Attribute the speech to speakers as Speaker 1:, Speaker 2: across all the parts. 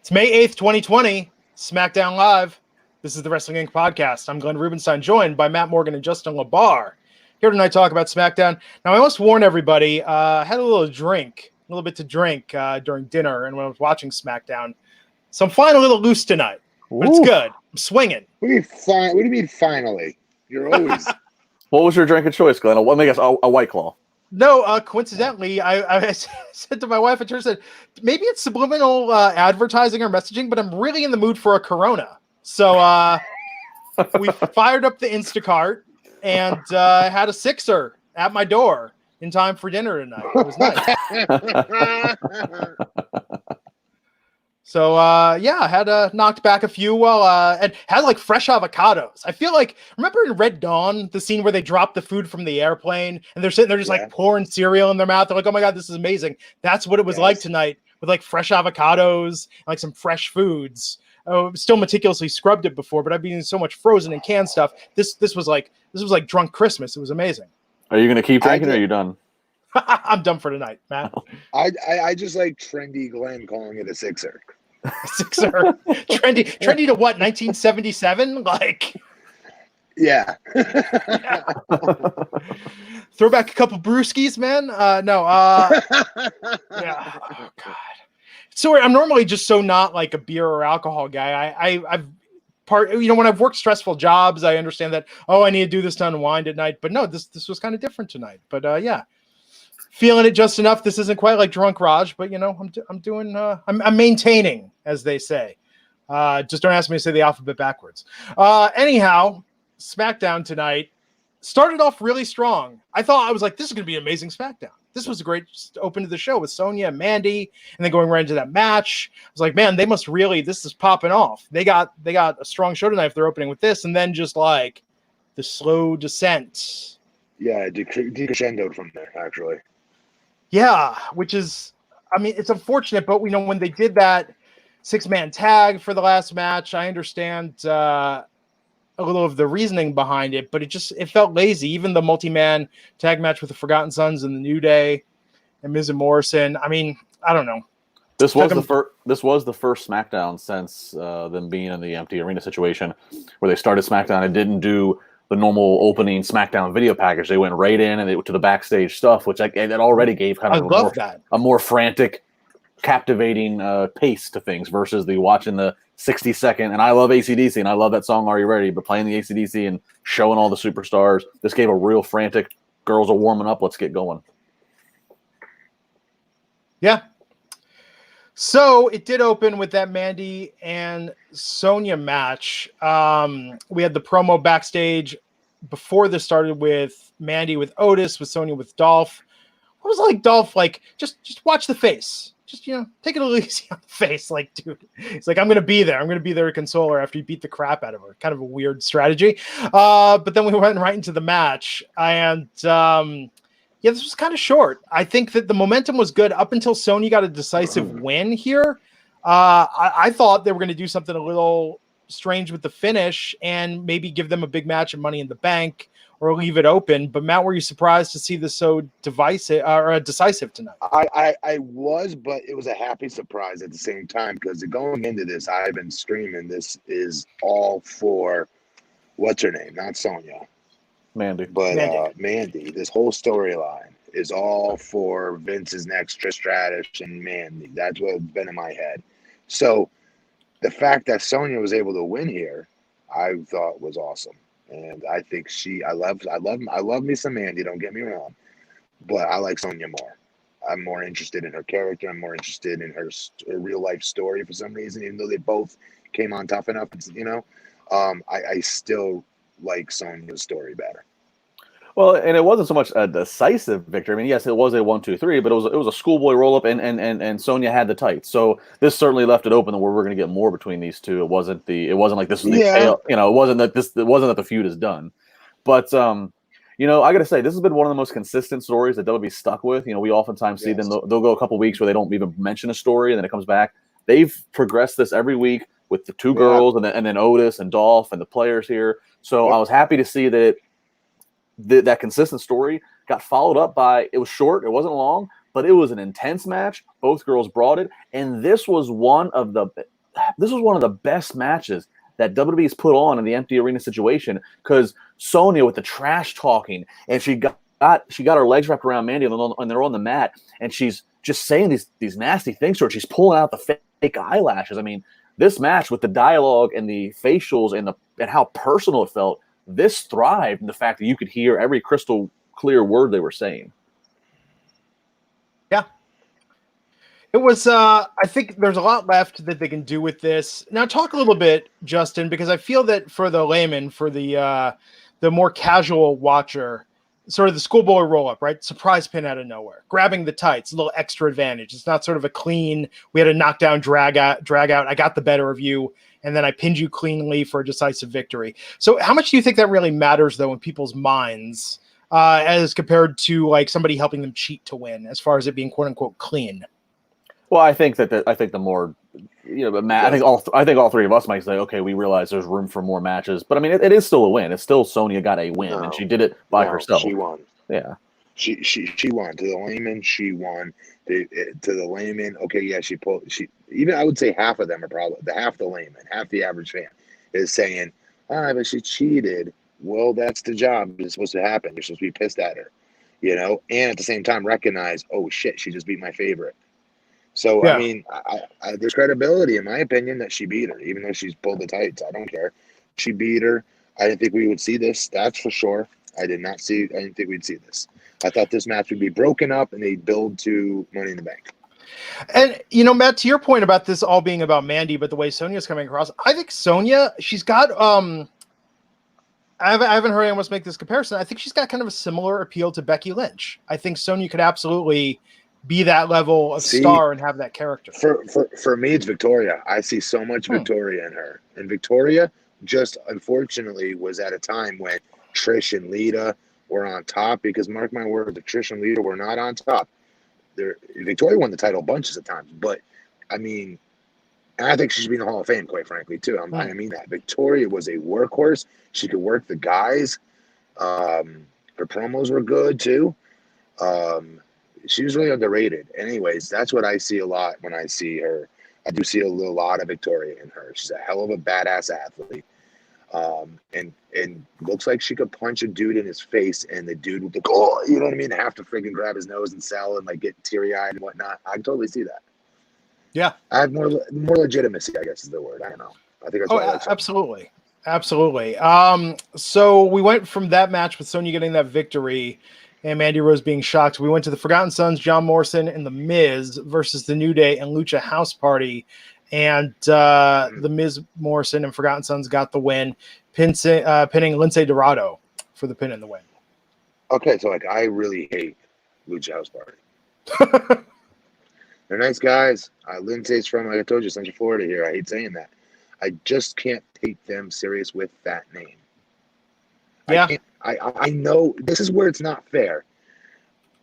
Speaker 1: It's May 8th, 2020, SmackDown Live. This is the Wrestling Inc. podcast. I'm Glenn Rubenstein, joined by Matt Morgan and Justin LaBar. Here tonight to talk about SmackDown. Now, I must warn everybody, I had a little bit to drink during dinner and when I was watching SmackDown. So I'm flying a little loose tonight, but it's good. I'm swinging.
Speaker 2: What do you mean finally? You're always...
Speaker 3: What was your drink of choice, Glenn? Let me guess, a White Claw.
Speaker 1: No, coincidentally, I said to my wife, I said, maybe it's subliminal advertising or messaging, but I'm really in the mood for a Corona. So we fired up the Instacart and had a sixer at my door in time for dinner tonight. It was nice. So, I had knocked back a few and had like fresh avocados. I feel like, remember in Red Dawn, the scene where they drop the food from the airplane and they're sitting there just like pouring cereal in their mouth. They're like, oh my God, this is amazing. That's what it was like tonight with like fresh avocados, and, like some fresh foods. Still meticulously scrubbed it before, but I've been eating so much frozen and canned stuff. This was like drunk Christmas. It was amazing.
Speaker 3: Are you going to keep drinking or are you done?
Speaker 1: I'm done for tonight, Matt.
Speaker 2: I just like trendy Glenn calling it a sixer.
Speaker 1: Sixer, trendy to what? 1977, like.
Speaker 2: Yeah.
Speaker 1: Throw back a couple brewskis, man. Yeah. Oh, God. So I'm normally just so not like a beer or alcohol guy. I've when I've worked stressful jobs, I understand that. Oh, I need to do this to unwind at night. But no, this was kind of different tonight. But yeah. Feeling it just enough. This isn't quite like drunk Raj, but I'm maintaining, as they say. Just don't ask me to say the alphabet backwards. Anyhow, SmackDown tonight started off really strong. I was like, this is going to be an amazing SmackDown. This was a great open to the show with Sonya and Mandy, and then going right into that match. I was like, man, this is popping off. They got a strong show tonight if they're opening with this, and then just like the slow descent.
Speaker 2: Yeah, decrescendoed from there, actually.
Speaker 1: Yeah, which is, it's unfortunate, but when they did that 6-man tag for the last match, I understand a little of the reasoning behind it, but it felt lazy. Even the multi-man tag match with the Forgotten Sons and the New Day and Miz and Morrison. I don't know.
Speaker 3: This was the first SmackDown since them being in the empty arena situation where they started SmackDown and didn't do the normal opening SmackDown video package. They went right in and they went to the backstage stuff, which it already gave kind of a more frantic, captivating pace to things versus watching the 60-second. And I love AC/DC and I love that song, Are You Ready? But playing the AC/DC and showing all the superstars, this gave a real frantic, girls are warming up, let's get going.
Speaker 1: Yeah. So it did open with that Mandy and Sonya match. We had the promo backstage before this started with Mandy with Otis, with Sonya with Dolph. What was like Dolph? Like just watch the face. Just take it a little easy on the face. Like, dude, it's like I'm gonna be there. I'm gonna be there to console her after you beat the crap out of her. Kind of a weird strategy. But then we went right into the match, and this was kind of short. I think that the momentum was good up until Sonya got a decisive win here. I thought they were going to do something a little strange with the finish and maybe give them a big match of Money in the Bank or leave it open. But Matt, were you surprised to see this so decisive tonight?
Speaker 2: I was, but it was a happy surprise at the same time because going into this, I've been screaming this is all for what's her name, not Sonya.
Speaker 3: Mandy.
Speaker 2: But Mandy, this whole storyline is all for Vince's next Stratus and Mandy. That's what's been in my head. So the fact that Sonya was able to win here, I thought was awesome. And I think I love me some Mandy, don't get me wrong. But I like Sonya more. I'm more interested in her character. I'm more interested in her real life story for some reason, even though they both came on tough enough, I still like Sonya's story better.
Speaker 3: Well, and it wasn't so much a decisive victory. Yes, it was a 1-2-3, but it was a schoolboy roll up, and Sonya had the tights. So this certainly left it open where we're going to get more between these two. It wasn't like this was the tail, it wasn't that the feud is done. But I got to say, this has been one of the most consistent stories that WWE stuck with. We oftentimes see them; they'll go a couple weeks where they don't even mention a story, and then it comes back. They've progressed this every week with the two girls, and then Otis and Dolph and the players here. So I was happy to see that that consistent story got followed up by, it was short, it wasn't long, but it was an intense match. Both girls brought it, and this was one of the best matches that WWE's put on in the empty arena situation, because Sonya with the trash talking, and she got her legs wrapped around Mandy, and they're on the mat, and she's just saying these nasty things to her. She's pulling out the fake eyelashes. I mean, this match with the dialogue and the facials and how personal it felt, this thrived in the fact that you could hear every crystal clear word they were saying.
Speaker 1: Yeah. It was, I think there's a lot left that they can do with this. Now, talk a little bit, Justin, because I feel that for the layman, for the more casual watcher, sort of the schoolboy roll-up, right? Surprise pin out of nowhere. Grabbing the tights, a little extra advantage. It's not sort of a clean, we had a knockdown, drag out, I got the better of you, and then I pinned you cleanly for a decisive victory. So how much do you think that really matters, though, in people's minds, as compared to like somebody helping them cheat to win, as far as it being quote-unquote clean?
Speaker 3: Well, I think the more, I think all three of us might say, okay, we realize there's room for more matches, but I mean, it is still a win. It's still Sonya got a win, and she did it by herself.
Speaker 2: She won.
Speaker 3: Yeah,
Speaker 2: she won. To the layman, she won. To the layman, okay, yeah, she pulled. Even I would say half of them are probably half the layman, half the average fan is saying, but she cheated. Well, that's the job. It's supposed to happen. You're supposed to be pissed at her, and at the same time recognize, oh shit, she just beat my favorite. So, yeah. I mean, there's credibility, in my opinion, that she beat her, even though she's pulled the tights. I don't care. She beat her. I didn't think we would see this. That's for sure. I didn't think we'd see this. I thought this match would be broken up and they'd build to Money in the Bank.
Speaker 1: And, Matt, to your point about this all being about Mandy, but the way Sonya's coming across, I think Sonya, she's got, I haven't heard anyone else make this comparison. I think she's got kind of a similar appeal to Becky Lynch. I think Sonya could absolutely be that level of star and have that character.
Speaker 2: For me, it's Victoria. I see so much Victoria in her. And Victoria just unfortunately was at a time when Trish and Lita were on top, because mark my word, the Trish and Lita were not on top. Victoria won the title bunches of times, but I mean, and I think she should be in the Hall of Fame, quite frankly, too. I mean that. Victoria was a workhorse. She could work the guys. Her promos were good, too. She was really underrated. Anyways, that's what I see a lot when I see her. I do see a lot of Victoria in her. She's a hell of a badass athlete. And looks like she could punch a dude in his face, and the dude with the goal, you know what I mean? Have to freaking grab his nose and sell and like get teary-eyed and whatnot. I can totally see that.
Speaker 1: Yeah.
Speaker 2: I have more legitimacy, I guess is the word. I don't know. I think that's
Speaker 1: absolutely. Absolutely. So we went from that match with Sonya getting that victory and Mandy Rose being shocked. We went to the Forgotten Sons, John Morrison and The Miz versus The New Day and Lucha House Party. And The Miz, Morrison, and Forgotten Sons got the win, pinning Lince Dorado for the pin and the win.
Speaker 2: Okay, so I really hate Lucha House Party. They're nice guys. Lindsay's from, like I told you, Central Florida here. I hate saying that. I just can't take them serious with that name.
Speaker 1: Yeah.
Speaker 2: I know this is where it's not fair,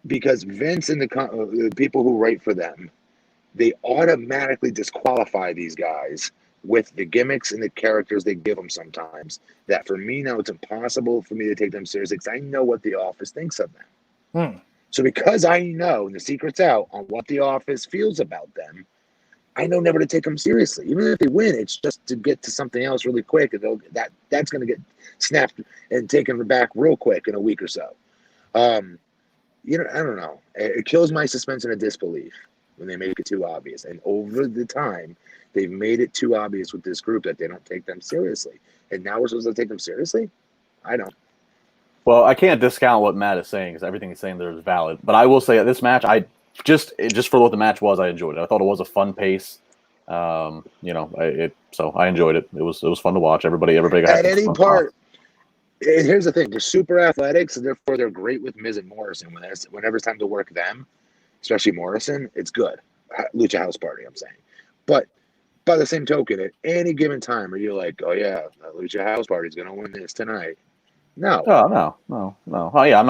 Speaker 2: because Vince and the people who write for them, they automatically disqualify these guys with the gimmicks and the characters they give them sometimes. That for me now, it's impossible for me to take them seriously because I know what the office thinks of them. So because I know, and the secret's out on what the office feels about them, I know never to take them seriously. Even if they win, it's just to get to something else really quick, and that's going to get snapped and taken back real quick in a week or so. I don't know. It kills my suspension of disbelief when they make it too obvious. And over the time, they've made it too obvious with this group that they don't take them seriously. And now we're supposed to take them seriously? I don't.
Speaker 3: Well, I can't discount what Matt is saying, because everything he's saying there is valid. But I will say that this match, just for what the match was, I enjoyed it. I thought it was a fun pace. So I enjoyed it. It was fun to watch. Everybody got
Speaker 2: at any part. And here's the thing: they're super athletic, so therefore they're great with Miz and Morrison. Whenever it's time to work them, especially Morrison, it's good. Lucha House Party, I'm saying. But by the same token, at any given time, are you like, oh yeah, Lucha House Party is going to win this tonight? No.
Speaker 3: Oh no. Oh yeah, I'm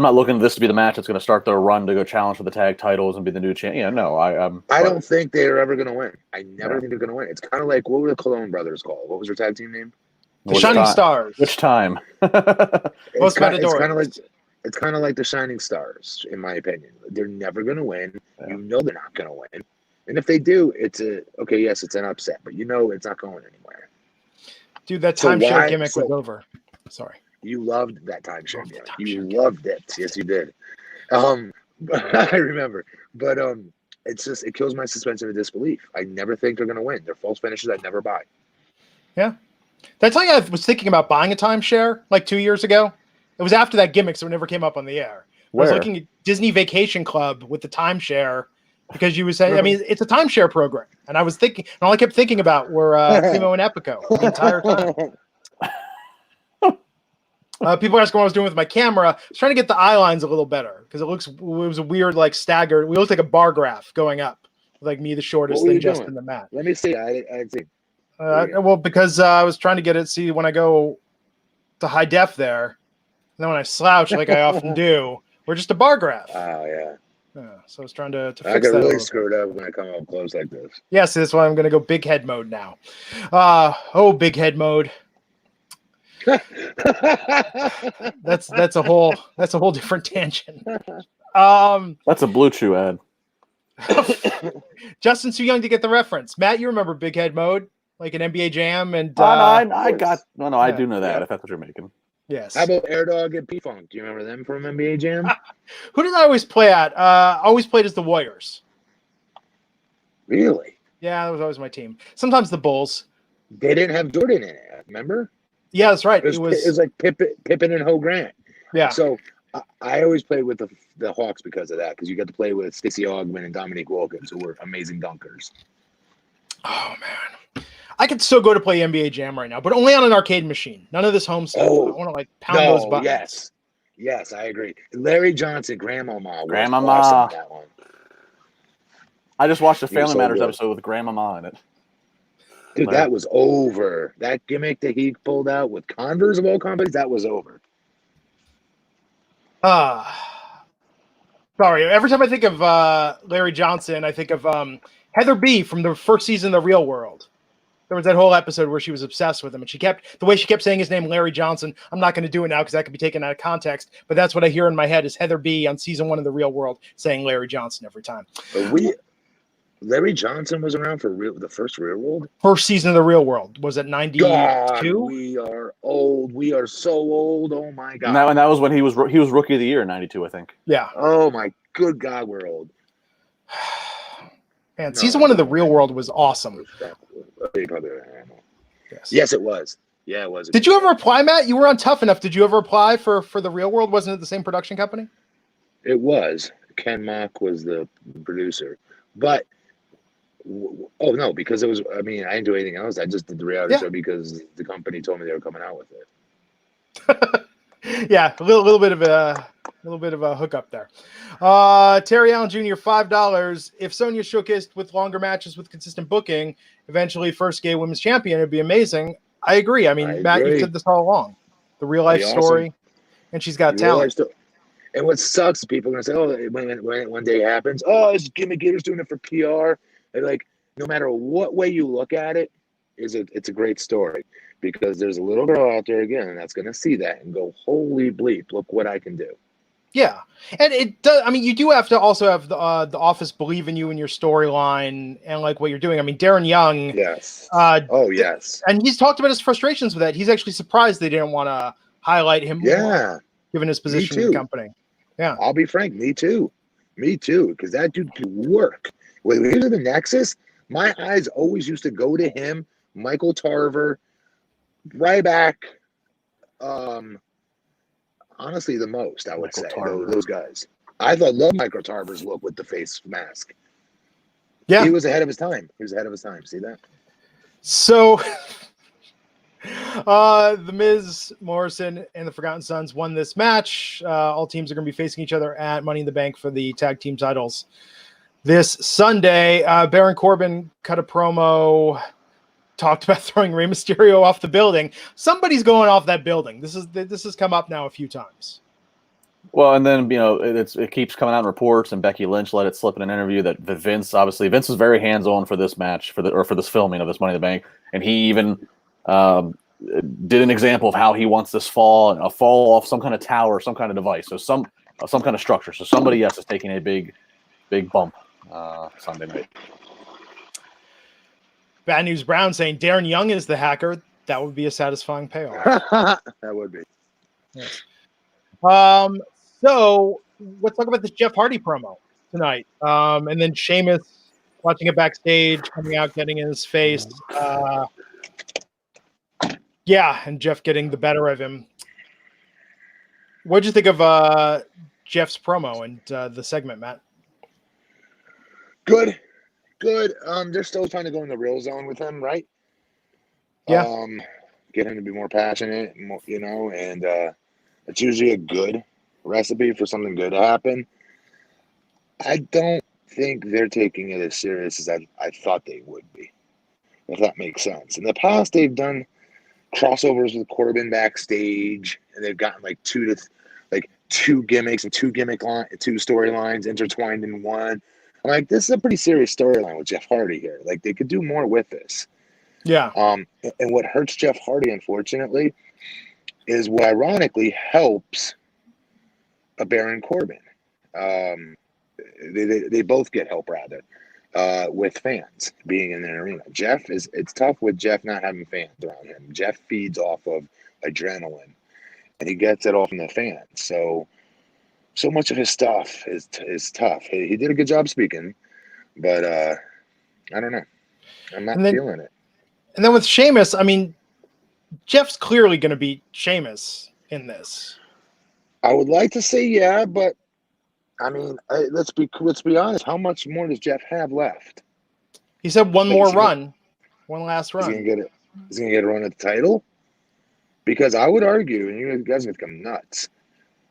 Speaker 3: not looking at this to be the match that's going to start their run to go challenge for the tag titles and be the new champ. Yeah, no,
Speaker 2: I don't think they're ever going to win. I never think they're going to win. It's kind of like, what were the Cologne brothers called? What was their tag team name?
Speaker 1: The Shining Stars.
Speaker 3: Which time?
Speaker 2: It's kind of it's kind of like the Shining Stars, in my opinion. They're never going to win.
Speaker 3: Yeah.
Speaker 2: You know they're not going to win. And if they do, it's it's an upset, but you know it's not going anywhere.
Speaker 1: Dude, that timeshare gimmick was over. Sorry.
Speaker 2: You loved that timeshare
Speaker 1: Loved the
Speaker 2: gimmick.
Speaker 1: timeshare
Speaker 2: You
Speaker 1: gimmick.
Speaker 2: loved it. Yes, you did. I remember. But it's just, it kills my suspension of disbelief. I never think they're going to win. They're false finishes I never buy.
Speaker 1: Yeah. Did I tell you I was thinking about buying a timeshare like 2 years ago? It was after that gimmick, so it never came up on the air. I was looking at Disney Vacation Club with the timeshare because you were saying, I mean, it's a timeshare program. And I was thinking, and all I kept thinking about were Primo and Epico the entire time. People asked what I was doing with my camera. I was trying to get the eye lines a little better because it was a weird, like staggered. We looked like a bar graph going up, like me the shortest, then Justin the Matt.
Speaker 2: Let me see. I see.
Speaker 1: Well, because I was trying to get it. See, when I go to high def there, and then when I slouch like I often do, we're just a bar graph.
Speaker 2: Oh yeah.
Speaker 1: So I was trying to fix
Speaker 2: I get
Speaker 1: that.
Speaker 2: really screwed up when I come up close like this.
Speaker 1: Yes, that's why I'm going to go big head mode now. Big head mode. That's a whole different tangent.
Speaker 3: That's a Blue Chew ad.
Speaker 1: Justin's too young to get the reference. Matt, you remember Big Head Mode, like an NBA Jam, and
Speaker 3: I
Speaker 1: Yeah.
Speaker 3: do know that. If that's what you're making.
Speaker 1: yes.
Speaker 2: How about Air Dog and P-Funk? Do you remember them from NBA Jam?
Speaker 1: Who did I always play at? Always played as the Warriors.
Speaker 2: Really?
Speaker 1: Yeah, that was always my team. Sometimes the Bulls.
Speaker 2: They didn't have Jordan in it, remember?
Speaker 1: Yeah, that's right.
Speaker 2: It was like Pippen and Ho Grant.
Speaker 1: Yeah.
Speaker 2: So I always played with the Hawks because of that, because you got to play with Stacey Augmon and Dominique Wilkins, who were amazing dunkers.
Speaker 1: Oh man, I could still go to play NBA Jam right now, but only on an arcade machine. None of this home stuff.
Speaker 2: Oh,
Speaker 1: I want to like pound those buttons.
Speaker 2: Yes, I agree. Larry Johnson, Grandmama was
Speaker 3: Grandmama.
Speaker 2: awesome in that one.
Speaker 3: I just watched a
Speaker 2: He was
Speaker 3: Family
Speaker 2: so
Speaker 3: Matters
Speaker 2: good.
Speaker 3: episode with Grandmama in it.
Speaker 2: Dude, that was over. That gimmick that he pulled out with Converse of all companies, that was over.
Speaker 1: Sorry. Every time I think of Larry Johnson, I think of Heather B from the first season of The Real World. There was that whole episode where she was obsessed with him, and the way she kept saying his name, Larry Johnson. I'm not going to do it now because that could be taken out of context, but that's what I hear in my head is Heather B on season 1 of The Real World saying Larry Johnson every time.
Speaker 2: But Larry Johnson was around for the first Real World?
Speaker 1: First season of The Real World. Was it 92?
Speaker 2: God, we are old. We are so old. Oh, my God.
Speaker 3: And that was when he was Rookie of the Year in '92, I think.
Speaker 1: Yeah.
Speaker 2: Oh, my good God, we're old.
Speaker 1: Man, season 1 of The Real World was awesome.
Speaker 2: Yes, it was. Yeah, it was.
Speaker 1: Did you ever apply, Matt? You were on Tough Enough. Did you ever apply for The Real World? Wasn't it the same production company?
Speaker 2: It was. Ken Mock was the producer. But, oh, no, because it was, I mean, I didn't do anything else. I just did the reality show because the company told me they were coming out with it.
Speaker 1: Yeah, a little bit of a hookup there. Terry Allen Jr. $5. If Sonya showcased with longer matches with consistent booking, eventually first gay women's champion, it'd be amazing. I agree. I mean, Matt, you said this all along. The real life story, and she's got talent.
Speaker 2: And what sucks is people are gonna say, "Oh, when it one day happens, oh, it's Jimmy Gators doing it for PR." And like, no matter what way you look at it, it's a great story. Because there's a little girl out there again, and that's going to see that and go, holy bleep, look what I can do.
Speaker 1: Yeah. And it does. I mean, you do have to also have the office believe in you and your storyline and like what you're doing. I mean, Darren Young.
Speaker 2: Yes. Yes.
Speaker 1: And he's talked about his frustrations with that. He's actually surprised they didn't want to highlight him more, given his position in the company. Yeah.
Speaker 2: I'll be frank. Me too. Because that dude can work. When we were the Nexus, my eyes always used to go to him, Michael Tarver, Ryback, honestly, the most, I would say, those guys. I love Michael Tarver's look with the face mask.
Speaker 1: Yeah.
Speaker 2: He was ahead of his time. See that?
Speaker 1: So, The Miz, Morrison, and the Forgotten Sons won this match. All teams are going to be facing each other at Money in the Bank for the tag team titles this Sunday. Baron Corbin cut a promo, talked about throwing Rey Mysterio off the building. Somebody's going off that building. This has come up now a few times.
Speaker 3: Well, and then it keeps coming out in reports, and Becky Lynch let it slip in an interview that Vince was very hands-on for this match for this filming of this Money in the Bank, and he even did an example of how he wants this fall, a fall off some kind of tower, some kind of device, so some kind of structure. So somebody, yes, is taking a big bump Sunday night.
Speaker 1: Bad News Brown saying Darren Young is the hacker. That would be a satisfying payoff.
Speaker 2: That would be.
Speaker 1: Yes. So let's talk about this Jeff Hardy promo tonight. And then Sheamus watching it backstage, coming out, getting in his face. And Jeff getting the better of him. What'd you think of Jeff's promo and the segment, Matt?
Speaker 2: Good. They're still trying to go in the real zone with him, right?
Speaker 1: Yeah.
Speaker 2: Get him to be more passionate, and it's usually a good recipe for something good to happen. I don't think they're taking it as serious as I thought they would be, if that makes sense. In the past, they've done crossovers with Corbin backstage, and they've gotten like two gimmicks and two storylines intertwined in one. I'm like, this is a pretty serious storyline with Jeff Hardy here. Like, they could do more with this.
Speaker 1: Yeah.
Speaker 2: And what hurts Jeff Hardy, unfortunately, is what ironically helps a Baron Corbin. They both get help, rather, with fans being in the arena. It's tough with Jeff not having fans around him. Jeff feeds off of adrenaline, and he gets it all from the fans. So much of his stuff is tough. He did a good job speaking, but I don't know. I'm not feeling it.
Speaker 1: And then with Sheamus, I mean, Jeff's clearly going to beat Sheamus in this.
Speaker 2: I would like to say yeah, but I mean, let's be honest. How much more does Jeff have left?
Speaker 1: He said one last run.
Speaker 2: Is he gonna get a run at the title? Because I would argue, and you guys are gonna come nuts.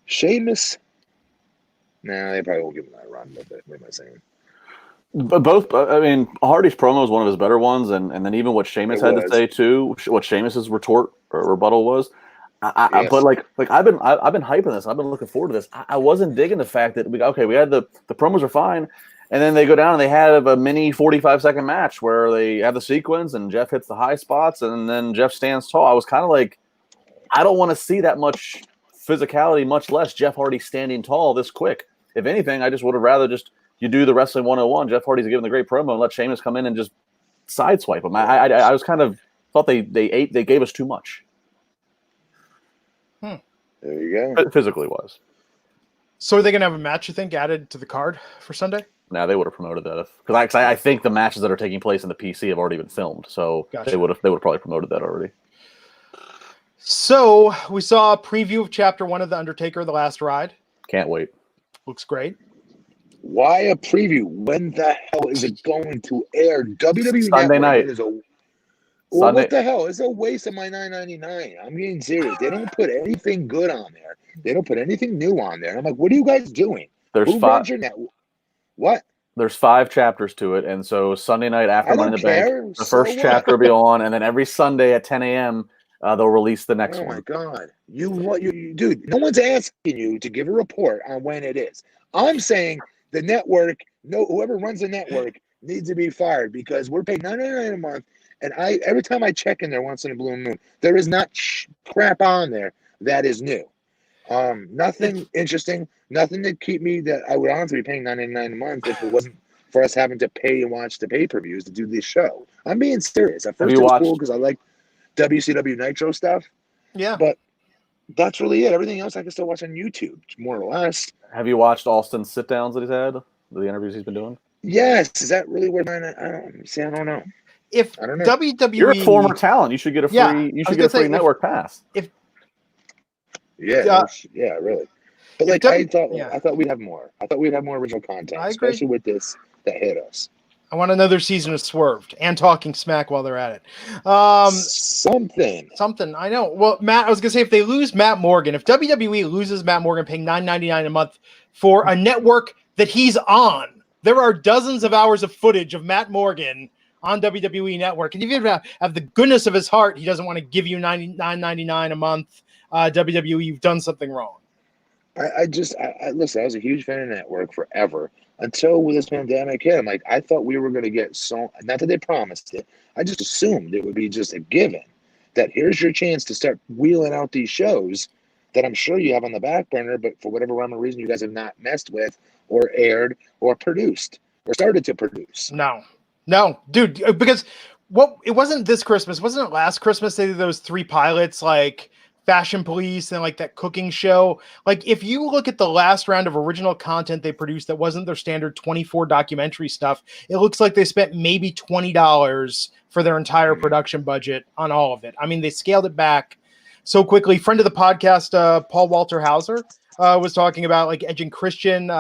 Speaker 2: Sheamus. Nah, they probably won't give him that run. But what am I saying?
Speaker 3: But both, I mean, Hardy's promo is one of his better ones, and then even what Sheamus had to say too, what Sheamus's retort or rebuttal was.
Speaker 2: Yes.
Speaker 3: But like I've been hyping this. I've been looking forward to this. I wasn't digging the fact that we had the promos are fine, and then they go down and they have a mini 45-second match where they have the sequence and Jeff hits the high spots and then Jeff stands tall. I was kind of like, I don't want to see that much physicality, much less Jeff Hardy standing tall this quick. If anything, I just would have rather just you do the Wrestling 101. Jeff Hardy's giving the great promo and let Sheamus come in and just sideswipe him. I was kind of thought they gave us too much.
Speaker 2: There you go.
Speaker 3: Physically wise.
Speaker 1: So are they going to have a match, you think, added to the card for Sunday?
Speaker 3: No, they would have promoted that because I think the matches that are taking place in the PC have already been filmed, so
Speaker 1: Gotcha.
Speaker 3: they would have probably promoted that already.
Speaker 1: So we saw a preview of Chapter 1 of The Undertaker: The Last Ride.
Speaker 3: Can't wait.
Speaker 1: Looks great.
Speaker 2: Why a preview? When the hell is it going to air? WWE
Speaker 3: Sunday night.
Speaker 2: Well, what the hell? It's a waste of my $9.99. I'm getting serious. They don't put anything good on there. They don't put anything new on there. And I'm like, what are you guys doing?
Speaker 3: There's 5.
Speaker 2: What?
Speaker 3: There's 5 chapters to it, and so Sunday night after Money in the Bank, the first chapter will be on, and then every Sunday at 10 a.m. They'll release the next one.
Speaker 2: Oh my God, you dude! No one's asking you to give a report on when it is. I'm saying the network, whoever runs the network needs to be fired because we're paying $9.99 a month. And every time I check in there once in a blue moon, there is not crap on there that is new. Nothing interesting, nothing to keep me that I would honestly be paying $9.99 a month if it wasn't for us having to pay and watch the pay-per-views to do this show. I'm being serious. At first it was cool because I like WCW Nitro stuff.
Speaker 1: Yeah.
Speaker 2: But that's really it. Everything else I can still watch on YouTube, more or less.
Speaker 3: Have you watched Austin's sit-downs that he's had? The interviews he's been doing?
Speaker 2: Yes. Is that really what I don't know.
Speaker 1: If
Speaker 2: I don't know.
Speaker 1: WWE,
Speaker 3: you're a former talent. You should get a free. You should get a free network pass.
Speaker 2: Really. But like I thought we'd have more. I thought we'd have more original content, especially with this that hit us.
Speaker 1: I want another season of Swerved and Talking Smack while they're at it. Something. I know. Well, Matt, I was gonna say if they lose Matt Morgan, if WWE loses Matt Morgan, paying $9.99 a month for a network that he's on, there are dozens of hours of footage of Matt Morgan on WWE Network, and even have the goodness of his heart, he doesn't want to give you $9.99 a month. WWE, you've done something wrong.
Speaker 2: I listen. I was a huge fan of Network forever until with this pandemic hit. I'm like, I thought we were going to get not that they promised it. I just assumed it would be just a given that here's your chance to start wheeling out these shows that I'm sure you have on the back burner, but for whatever rhyme or reason you guys have not messed with or aired or produced or started to produce.
Speaker 1: No, dude, because it wasn't this Christmas, wasn't it last Christmas they did those 3 pilots, like Fashion Police and like that cooking show? Like, if you look at the last round of original content they produced that wasn't their standard 24 documentary stuff, it looks like they spent maybe $20 for their entire production budget on all of it. I mean, they scaled it back so quickly. Friend of the podcast, Paul Walter Hauser, was talking about like Edge and Christian.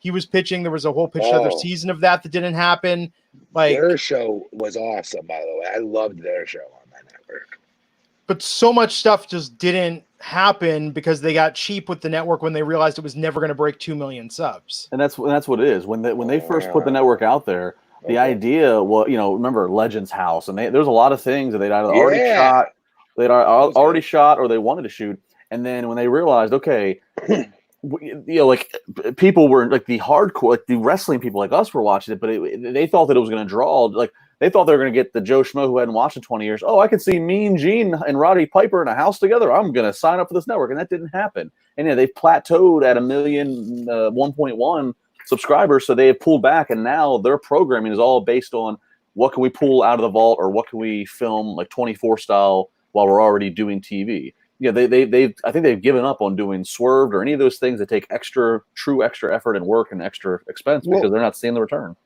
Speaker 1: He was pitching. There was a whole pitch other season of that didn't happen. Like,
Speaker 2: their show was awesome, by the way. I loved their show on that network.
Speaker 1: But so much stuff just didn't happen because they got cheap with the network when they realized it was never going to break 2 million subs.
Speaker 3: And that's what it is. When they first put the network out there, the idea was, remember Legends House, and there's a lot of things that they'd either already shot or they wanted to shoot. And then when they realized, okay, like people were like the hardcore, like the wrestling people like us were watching it, but they thought that it was going to draw. Like they thought they were going to get the Joe Schmo who hadn't watched in 20 years. Oh, I could see Mean Gene and Roddy Piper in a house together. I'm going to sign up for this network, and that didn't happen. And they've plateaued at 1.1 subscribers, so they have pulled back, and now their programming is all based on what can we pull out of the vault or what can we film like 24 style while we're already doing TV. Yeah, I think they've given up on doing Swerved or any of those things that take true extra effort and work and extra expense because they're not seeing the return.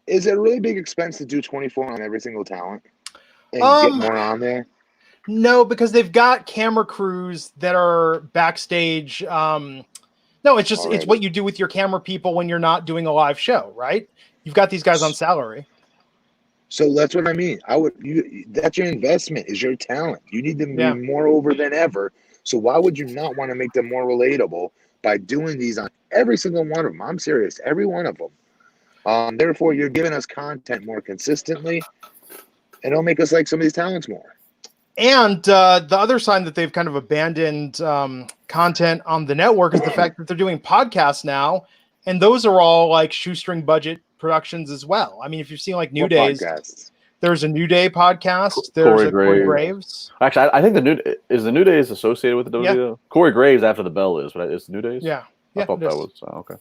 Speaker 2: Is it a really big expense to do 24 on every single talent and get more on there?
Speaker 1: No, because they've got camera crews that are backstage. No, it's just it's what you do with your camera people when you're not doing a live show, right? You've got these guys on salary.
Speaker 2: So that's what I mean. That's your investment, is your talent. You need them to be more over than ever. So why would you not want to make them more relatable by doing these on every single one of them? I'm serious, every one of them. Therefore, you're giving us content more consistently, and it'll make us like some of these talents more.
Speaker 1: And the other sign that they've kind of abandoned content on the network is the fact that they're doing podcasts now, and those are all like shoestring budget productions as well. I mean, if you've seen like New Days, there's a New Day podcast. There's Corey Graves.
Speaker 3: Actually, I think the New Day is associated with the WWE. Yeah. Corey Graves after the bell is, but it's New Days.
Speaker 1: Yeah,
Speaker 3: I thought that was okay.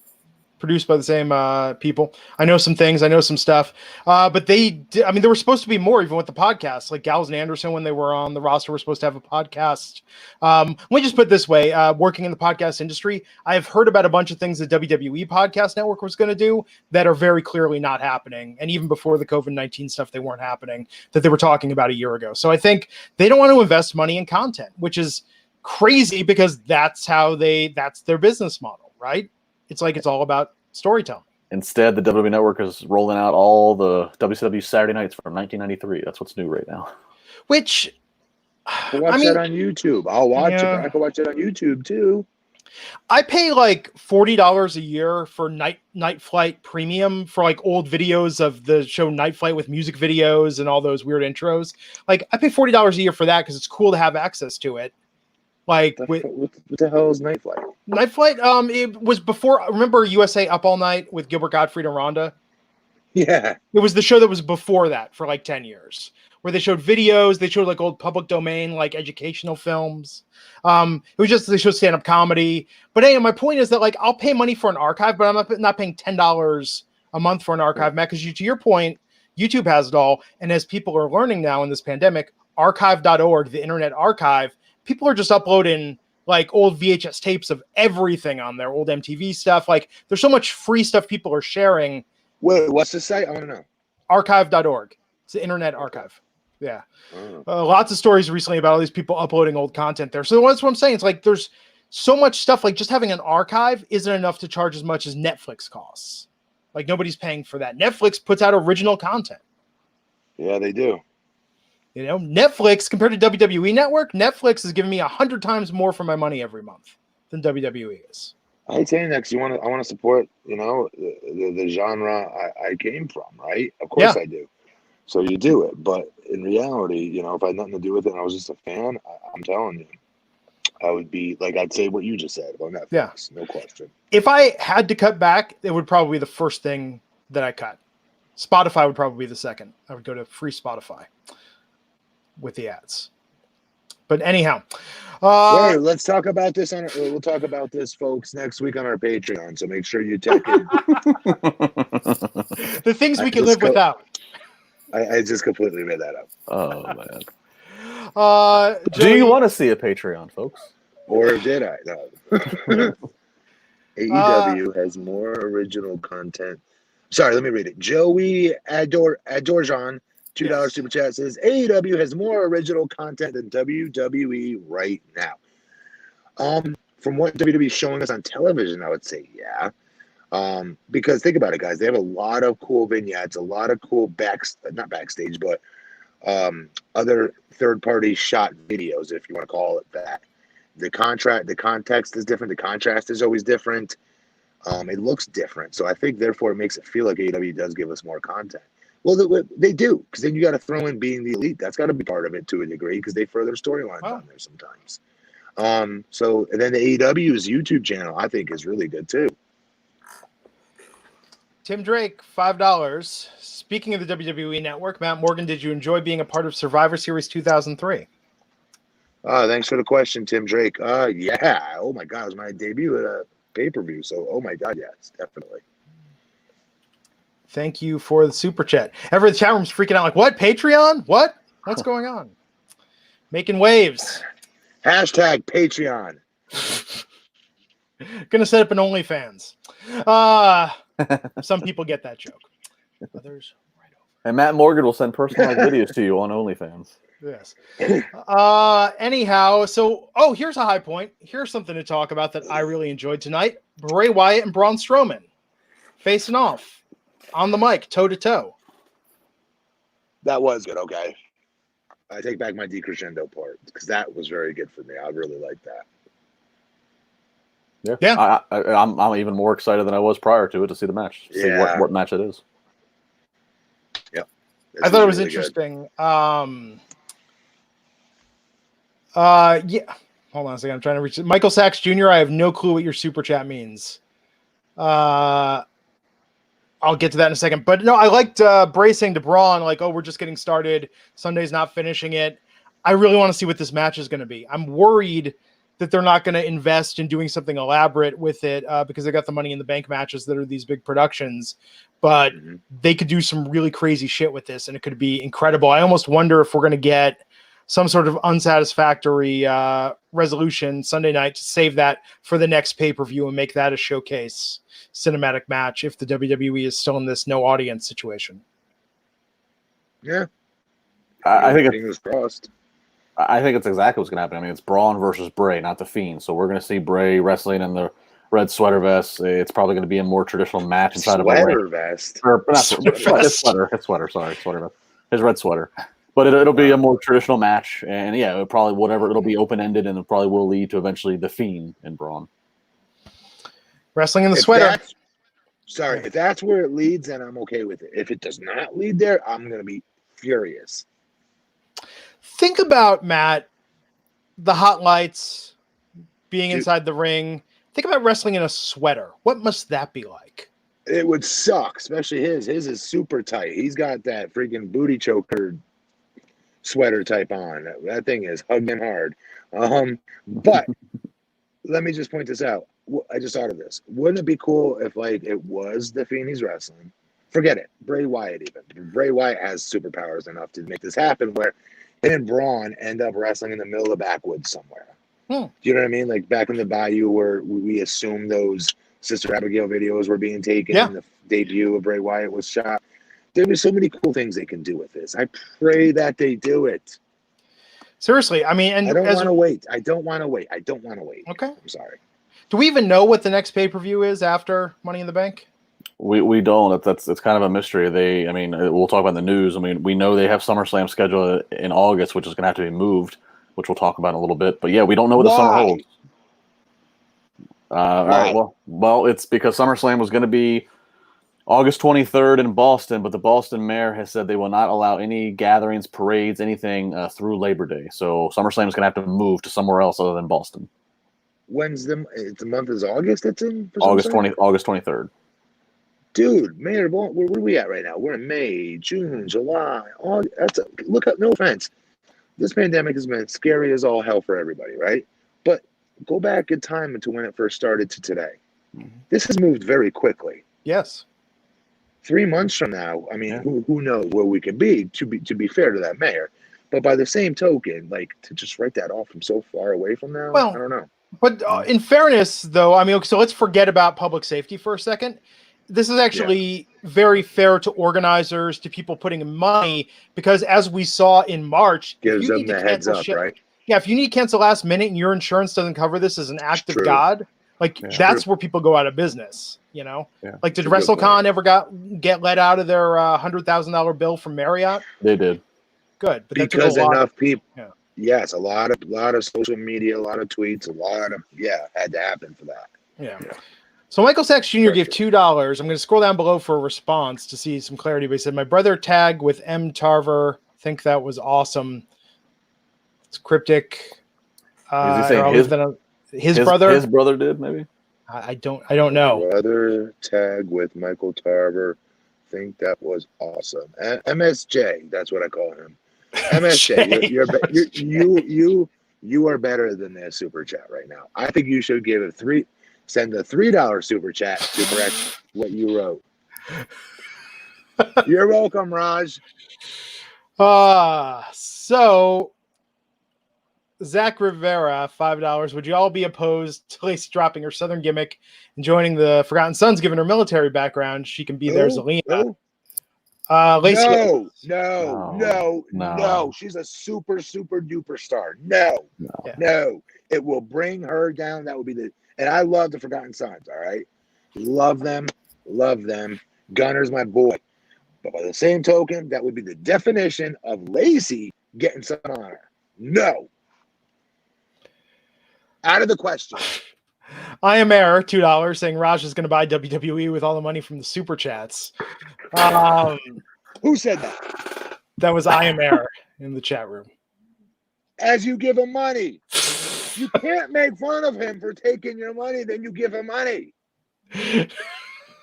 Speaker 1: Produced by the same people. I know some things. I know some stuff. But there were supposed to be more even with the podcast. Like Gallows and Anderson, when they were on the roster, were supposed to have a podcast. Let me just put it this way. Working in the podcast industry, I've heard about a bunch of things the WWE Podcast Network was going to do that are very clearly not happening. And even before the COVID-19 stuff, they weren't happening, that they were talking about a year ago. So I think they don't want to invest money in content, which is crazy because that's their business model, right? It's like it's all about storytelling.
Speaker 3: Instead, the WWE Network is rolling out all the WCW Saturday nights from 1993. That's what's new right now.
Speaker 1: Which,
Speaker 2: watch that on YouTube. I'll watch it, but I can watch it on YouTube too.
Speaker 1: I pay like $40 a year for Night Flight Premium for like old videos of the show Night Flight with music videos and all those weird intros. Like I pay $40 a year for that because it's cool to have access to it. Like
Speaker 2: what the hell is Night Flight?
Speaker 1: Night Flight, it was before. Remember USA Up All Night with Gilbert Gottfried and Rhonda?
Speaker 2: Yeah,
Speaker 1: it was the show that was before that for like 10 years, where they showed videos. They showed like old public domain, like educational films. It was just they showed stand up comedy. But anyway, my point is that like I'll pay money for an archive, but I'm not paying $10 a month for an archive, Matt. Because to your point, YouTube has it all, and as people are learning now in this pandemic, archive.org, the Internet Archive. People are just uploading like old VHS tapes of everything on their old MTV stuff. Like there's so much free stuff people are sharing.
Speaker 2: Wait, what's the site? I want to know.
Speaker 1: Archive.org. It's the Internet Archive. Yeah. Lots of stories recently about all these people uploading old content there. So that's what I'm saying. It's like there's so much stuff. Like just having an archive isn't enough to charge as much as Netflix costs. Like nobody's paying for that. Netflix puts out original content.
Speaker 2: Yeah, they do.
Speaker 1: You know, Netflix compared to WWE Network, Netflix is giving me 100 times more for my money every month than WWE is.
Speaker 2: I tell you next, I want to support, the genre I came from, right? Of course I do. So you do it, but in reality, if I had nothing to do with it and I was just a fan, I'm telling you, I would be like I'd say what you just said about Netflix.
Speaker 1: Yeah,
Speaker 2: no question.
Speaker 1: If I had to cut back, it would probably be the first thing that I cut. Spotify would probably be the second. I would go to free Spotify with the ads. But anyhow,
Speaker 2: Wait, let's talk about this we'll talk about this, folks, next week on our Patreon. So make sure you check in.
Speaker 1: the things we can live without.
Speaker 2: I just completely made that up.
Speaker 3: Oh man.
Speaker 1: Joey,
Speaker 3: Do you want to see a Patreon, folks?
Speaker 2: Or did I? No. AEW has more original content. Sorry, let me read it. Joey Adorjan, $2 super chat says AEW has more original content than WWE right now. From what WWE is showing us on television, I would say yeah. Because think about it, guys. They have a lot of cool vignettes, a lot of cool not backstage, but other third-party shot videos, if you want to call it that. The context is different. The contrast is always different. It looks different. So I think, therefore, it makes it feel like AEW does give us more content. Well, they do, because then you got to throw in being the elite. That's got to be part of it to a degree, because they further storylines on there sometimes. And then the AEW's YouTube channel, I think, is really good too.
Speaker 1: Tim Drake, $5. Speaking of the WWE Network, Matt Morgan, did you enjoy being a part of Survivor Series 2003?
Speaker 2: Thanks for the question, Tim Drake. Yeah. Oh my God, it was my debut at a pay-per-view. So, oh my God, yes, definitely.
Speaker 1: Thank you for the super chat. Everyone in the chat room's freaking out like, what? Patreon? What? What's going on? Making waves.
Speaker 2: Hashtag Patreon.
Speaker 1: Gonna set up an OnlyFans. Some people get that joke. Others right over.
Speaker 3: And Matt Morgan will send personalized videos to you on OnlyFans.
Speaker 1: Yes. Anyhow, so here's a high point. Here's something to talk about that I really enjoyed tonight. Bray Wyatt and Braun Strowman facing off on the mic, toe to toe.
Speaker 2: That was good. Okay. I take back my decrescendo part, because that was very good for me. I really like that.
Speaker 3: Yeah. I'm even more excited than I was prior to it to see the match. See what match it is.
Speaker 2: Yep.
Speaker 1: I thought it was really interesting. Yeah. Hold on a second. I'm trying to reach it. Michael Sachs Jr., I have no clue what your super chat means. I'll get to that in a second. But no, I liked Bray saying to Braun, like, we're just getting started. Sunday's not finishing it. I really want to see what this match is going to be. I'm worried that they're not going to invest in doing something elaborate with it because they got the Money in the Bank matches that are these big productions. But they could do some really crazy shit with this, and it could be incredible. I almost wonder if we're going to get some sort of unsatisfactory resolution Sunday night to save that for the next pay-per-view and make that a showcase cinematic match if the WWE is still in this no audience situation.
Speaker 2: Yeah.
Speaker 3: I think
Speaker 2: fingers crossed.
Speaker 3: I think it's exactly what's going to happen. I mean, it's Braun versus Bray, not The Fiend. So we're going to see Bray wrestling in the red sweater vest. It's probably going to be a more traditional match inside of a
Speaker 2: sweater vest.
Speaker 3: Or not his sweater. His sweater. Sorry, sweater vest. His red sweater. But it'll be a more traditional match, and yeah, it'll be open ended, and it probably will lead to eventually The Fiend and Braun
Speaker 1: wrestling in the sweater.
Speaker 2: If that's where it leads, then I'm okay with it. If it does not lead there, I'm going to be furious.
Speaker 1: Think about, Matt, the hot lights, being inside the ring. Think about wrestling in a sweater. What must that be like?
Speaker 2: It would suck, especially his. His is super tight. He's got that freaking booty choker sweater type on. That thing is hugging hard. But let me just point this out. I just thought of this. Wouldn't it be cool if, like, it was The Fiend he's wrestling? Forget it. Bray Wyatt even. Bray Wyatt has superpowers enough to make this happen where him and Braun end up wrestling in the middle of the backwoods somewhere. Do you know what I mean? Like back in the Bayou where we assumed those Sister Abigail videos were being taken and the debut of Bray Wyatt was shot. There are so many cool things they can do with this. I pray that they do it.
Speaker 1: Seriously, I mean, and
Speaker 2: I don't want to wait. I don't want to wait. Okay. I'm sorry.
Speaker 1: Do we even know what the next pay-per-view is after Money in the Bank?
Speaker 3: We don't. It's kind of a mystery. We'll talk about the news. I mean, we know they have SummerSlam scheduled in August, which is going to have to be moved, which we'll talk about in a little bit. But yeah, we don't know what the summer holds. All right. Well, it's because SummerSlam was going to be August 23rd in Boston, but the Boston mayor has said they will not allow any gatherings, parades, anything through Labor Day. So SummerSlam is going to have to move to somewhere else other than Boston.
Speaker 2: When's the month is August? It's in
Speaker 3: August 23rd.
Speaker 2: Dude, Mayor, where are we at right now? We're in May, June, July. Look up. No offense, this pandemic has been scary as all hell for everybody, right? But go back in time to when it first started to today. This has moved very quickly.
Speaker 1: Yes.
Speaker 2: 3 months from now, I mean,
Speaker 3: Yeah.
Speaker 2: who knows where we could be, to be fair to that mayor. But by the same token, like, to just write that off from so far away from now,
Speaker 1: Well,
Speaker 2: I don't know.
Speaker 1: But in fairness, though, I mean, so let's forget about public safety for a second. This is actually very fair to organizers, to people putting in money, because as we saw in March,
Speaker 2: Gives them the heads up, right?
Speaker 1: Yeah, if you need to cancel last minute and your insurance doesn't cover this as an act of
Speaker 2: True.
Speaker 1: God, like that's where people go out of business. You know, like did WrestleCon ever get let out of their $100,000 bill from Marriott?
Speaker 2: They did.
Speaker 1: Good, but
Speaker 2: because enough people. Yeah. Yes, a lot of social media, a lot of tweets, had to happen for that.
Speaker 1: Yeah. So Michael Sachs Jr. gave $2. I'm going to scroll down below for a response to see some clarity. But he said, "My brother tag with M. Tarver. Think that was awesome." It's cryptic.
Speaker 3: Is he saying
Speaker 1: his brother?
Speaker 3: His brother did maybe.
Speaker 1: I don't know.
Speaker 2: Brother tag with Michael Tarver. Think that was awesome. MSJ. That's what I call him. MSJ, you are better than that super chat right now. I think you should send a $3 super chat to correct what you wrote. You're welcome, Raj.
Speaker 1: So Zach Rivera, $5. Would you all be opposed to Lacey dropping her Southern gimmick and joining the Forgotten Sons, given her military background? She can be there, Zelina. Lacey.
Speaker 2: No. She's a super duper star. No. It will bring her down. That would be and I love the Forgotten Sons. All right. Love them. Gunner's my boy. But by the same token, that would be the definition of Lacey getting some honor. No. Out of the question.
Speaker 1: I am Air, $2, saying Raj is going to buy WWE with all the money from the super chats.
Speaker 2: Who said that?
Speaker 1: That was I am Air in the chat room.
Speaker 2: As you give him money, you can't make fun of him for taking your money. Then you give him money.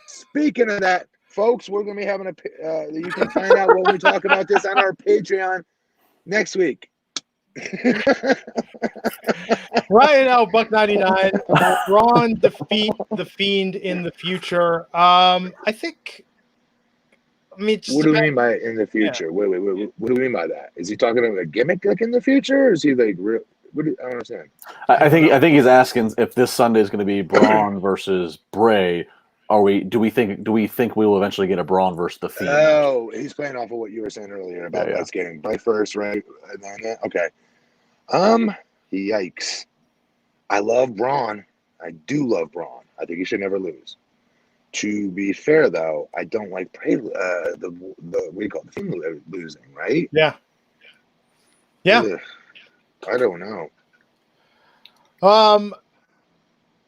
Speaker 2: Speaking of that, folks, we're going to be having you can find out when we talk about this on our Patreon next week.
Speaker 1: Ryan L. $1.99. Braun defeat the Fiend in the future. I mean,
Speaker 2: what do you mean by in the future? Yeah. Wait. What do you mean by that? Is he talking about a gimmick like in the future, or is he like real? I don't understand.
Speaker 3: I think he's asking if this Sunday is going to be Braun versus Bray. Do we think we will eventually get a Braun versus the Fiend?
Speaker 2: Oh, he's playing off of what you were saying earlier about us getting Bray first, right? And then, okay. Yikes. I love Braun. I do love Braun. I think he should never lose. To be fair, though, I don't like Bray. The what do you call it? The Fiend losing, right?
Speaker 1: Yeah.
Speaker 2: Ugh, I don't know.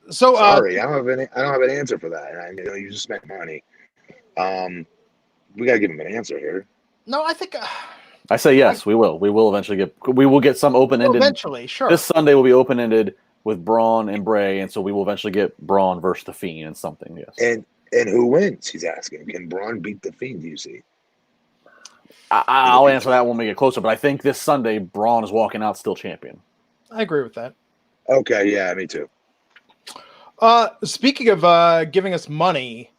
Speaker 1: So
Speaker 2: sorry, I don't have an answer for that. I know you just spent money. We gotta give him an answer here.
Speaker 1: No, I think.
Speaker 3: I say yes. We will. We will eventually get some open-ended.
Speaker 1: Eventually, sure.
Speaker 3: This Sunday will be open-ended with Braun and Bray, and so we will eventually get Braun versus the Fiend and something. Yes.
Speaker 2: And who wins? He's asking. Can Braun beat the Fiend? Do you see?
Speaker 3: I'll answer that when we get closer. But I think this Sunday Braun is walking out still champion.
Speaker 1: I agree with that.
Speaker 2: Okay. Yeah, me too.
Speaker 1: Speaking of giving us money,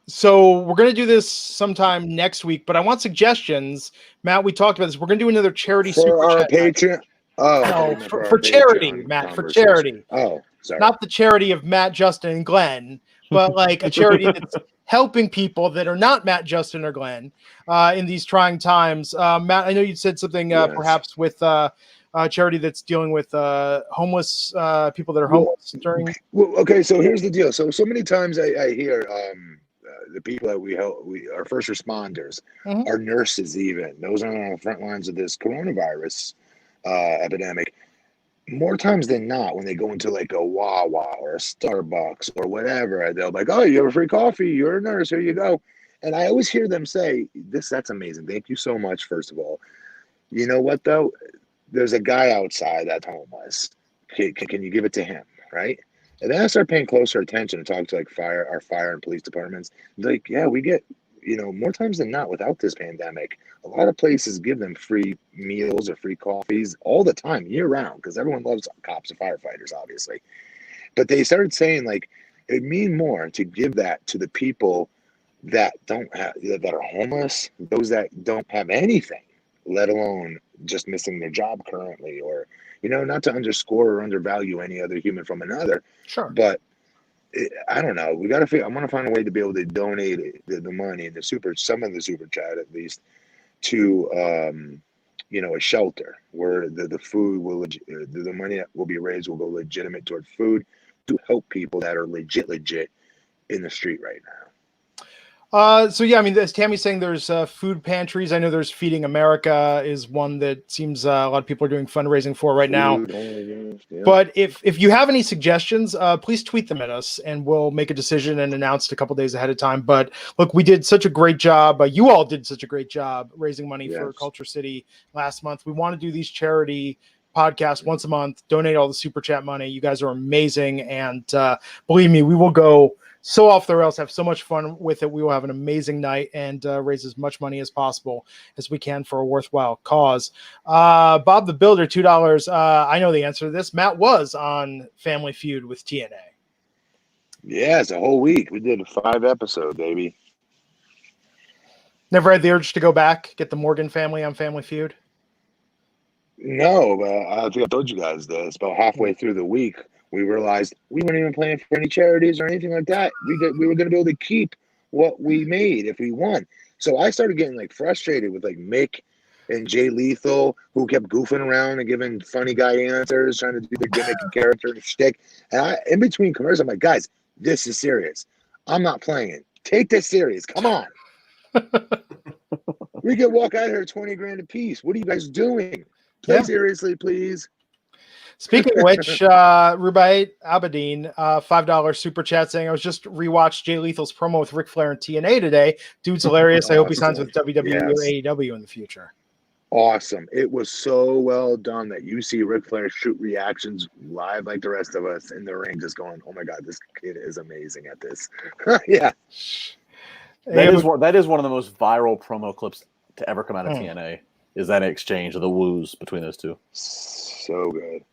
Speaker 1: so we're going to do this sometime next week, but I want suggestions. Matt, we talked about this. We're going to do another charity
Speaker 2: for our Patreon.
Speaker 1: Oh, no, for charity, Matt, for charity.
Speaker 2: Oh, sorry.
Speaker 1: Not the charity of Matt, Justin, and Glenn, but like a charity that's helping people that are not Matt, Justin, or Glenn in these trying times. Matt, I know you said something perhaps with charity that's dealing with homeless people that are homeless during.
Speaker 2: Well, okay, so here's the deal. So many times I hear the people that we help, our first responders, our nurses, even those are on the front lines of this coronavirus epidemic. More times than not, when they go into like a Wawa or a Starbucks or whatever, they'll be like, "Oh, you have a free coffee? You're a nurse. Here you go." And I always hear them say, "That's amazing. Thank you so much." First of all, you know what though? There's a guy outside that's homeless. Can you give it to him, right? And then I start paying closer attention and talk to like our fire and police departments. Like, yeah, we get more times than not, without this pandemic, a lot of places give them free meals or free coffees all the time, year round, because everyone loves cops and firefighters, obviously. But they started saying, like, it'd mean more to give that to the people that are homeless, those that don't have anything, let alone just missing their job currently, or, not to underscore or undervalue any other human from another.
Speaker 1: Sure.
Speaker 2: But I don't know. We got to figure. I want to find a way to be able to donate the money and some of the super chat at least to a shelter where the food will the money that will be raised will go legitimate toward food to help people that are legit in the street right now.
Speaker 1: So yeah, I mean, as Tammy's saying, there's food pantries. I know there's Feeding America is one that seems a lot of people are doing fundraising for right now.
Speaker 2: Yeah.
Speaker 1: But if you have any suggestions, please tweet them at us, and we'll make a decision and announce it a couple days ahead of time. But look, we did such a great job. You all did such a great job raising money for Culture City last month. We want to do these charity podcasts once a month. Donate all the super chat money. You guys are amazing, and believe me, we will go so off the rails, have so much fun with it. We will have an amazing night and raise as much money as possible as we can for a worthwhile cause. Bob the Builder, $2. I know the answer to this. Matt was on Family Feud with TNA.
Speaker 2: Yeah, it's a whole week. We did a 5 episode, baby.
Speaker 1: Never had the urge to go back, get the Morgan family on Family Feud?
Speaker 2: No, but I think I told you guys this. About halfway through the week, we realized we weren't even playing for any charities or anything like that. We were going to be able to keep what we made if we won. So I started getting like frustrated with like Mick and Jay Lethal, who kept goofing around and giving funny guy answers, trying to do their gimmick and character and shtick. And in between commercials, I'm like, guys, this is serious. I'm not playing. Take this serious. Come on. We could walk out here $20,000 a piece. What are you guys doing? Play seriously, please.
Speaker 1: Speaking of which, Rubai Abedin, $5 super chat saying, I was just rewatched Jay Lethal's promo with Ric Flair and TNA today. Dude's hilarious. I hope he signs with WWE or AEW in the future.
Speaker 2: Awesome. It was so well done that you see Ric Flair shoot reactions live like the rest of us in the ring, just going, oh my God, this kid is amazing at this. Yeah.
Speaker 3: That is one of the most viral promo clips to ever come out of TNA, is that exchange of the woos between those two.
Speaker 2: So good.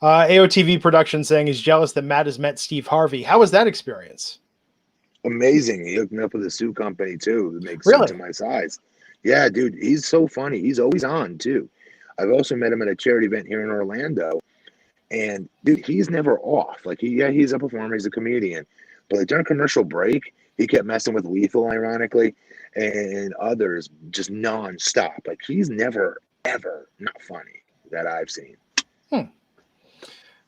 Speaker 1: AOTV production saying he's jealous that Matt has met Steve Harvey. How was that experience?
Speaker 2: Amazing. He hooked me up with a suit company too to make suits to my size. Yeah, dude, he's so funny. He's always on too. I've also met him at a charity event here in Orlando, and dude, he's never off. Like he's a performer, he's a comedian, but like during commercial break, he kept messing with Lethal, ironically, and others just nonstop. Like he's never ever not funny that I've seen.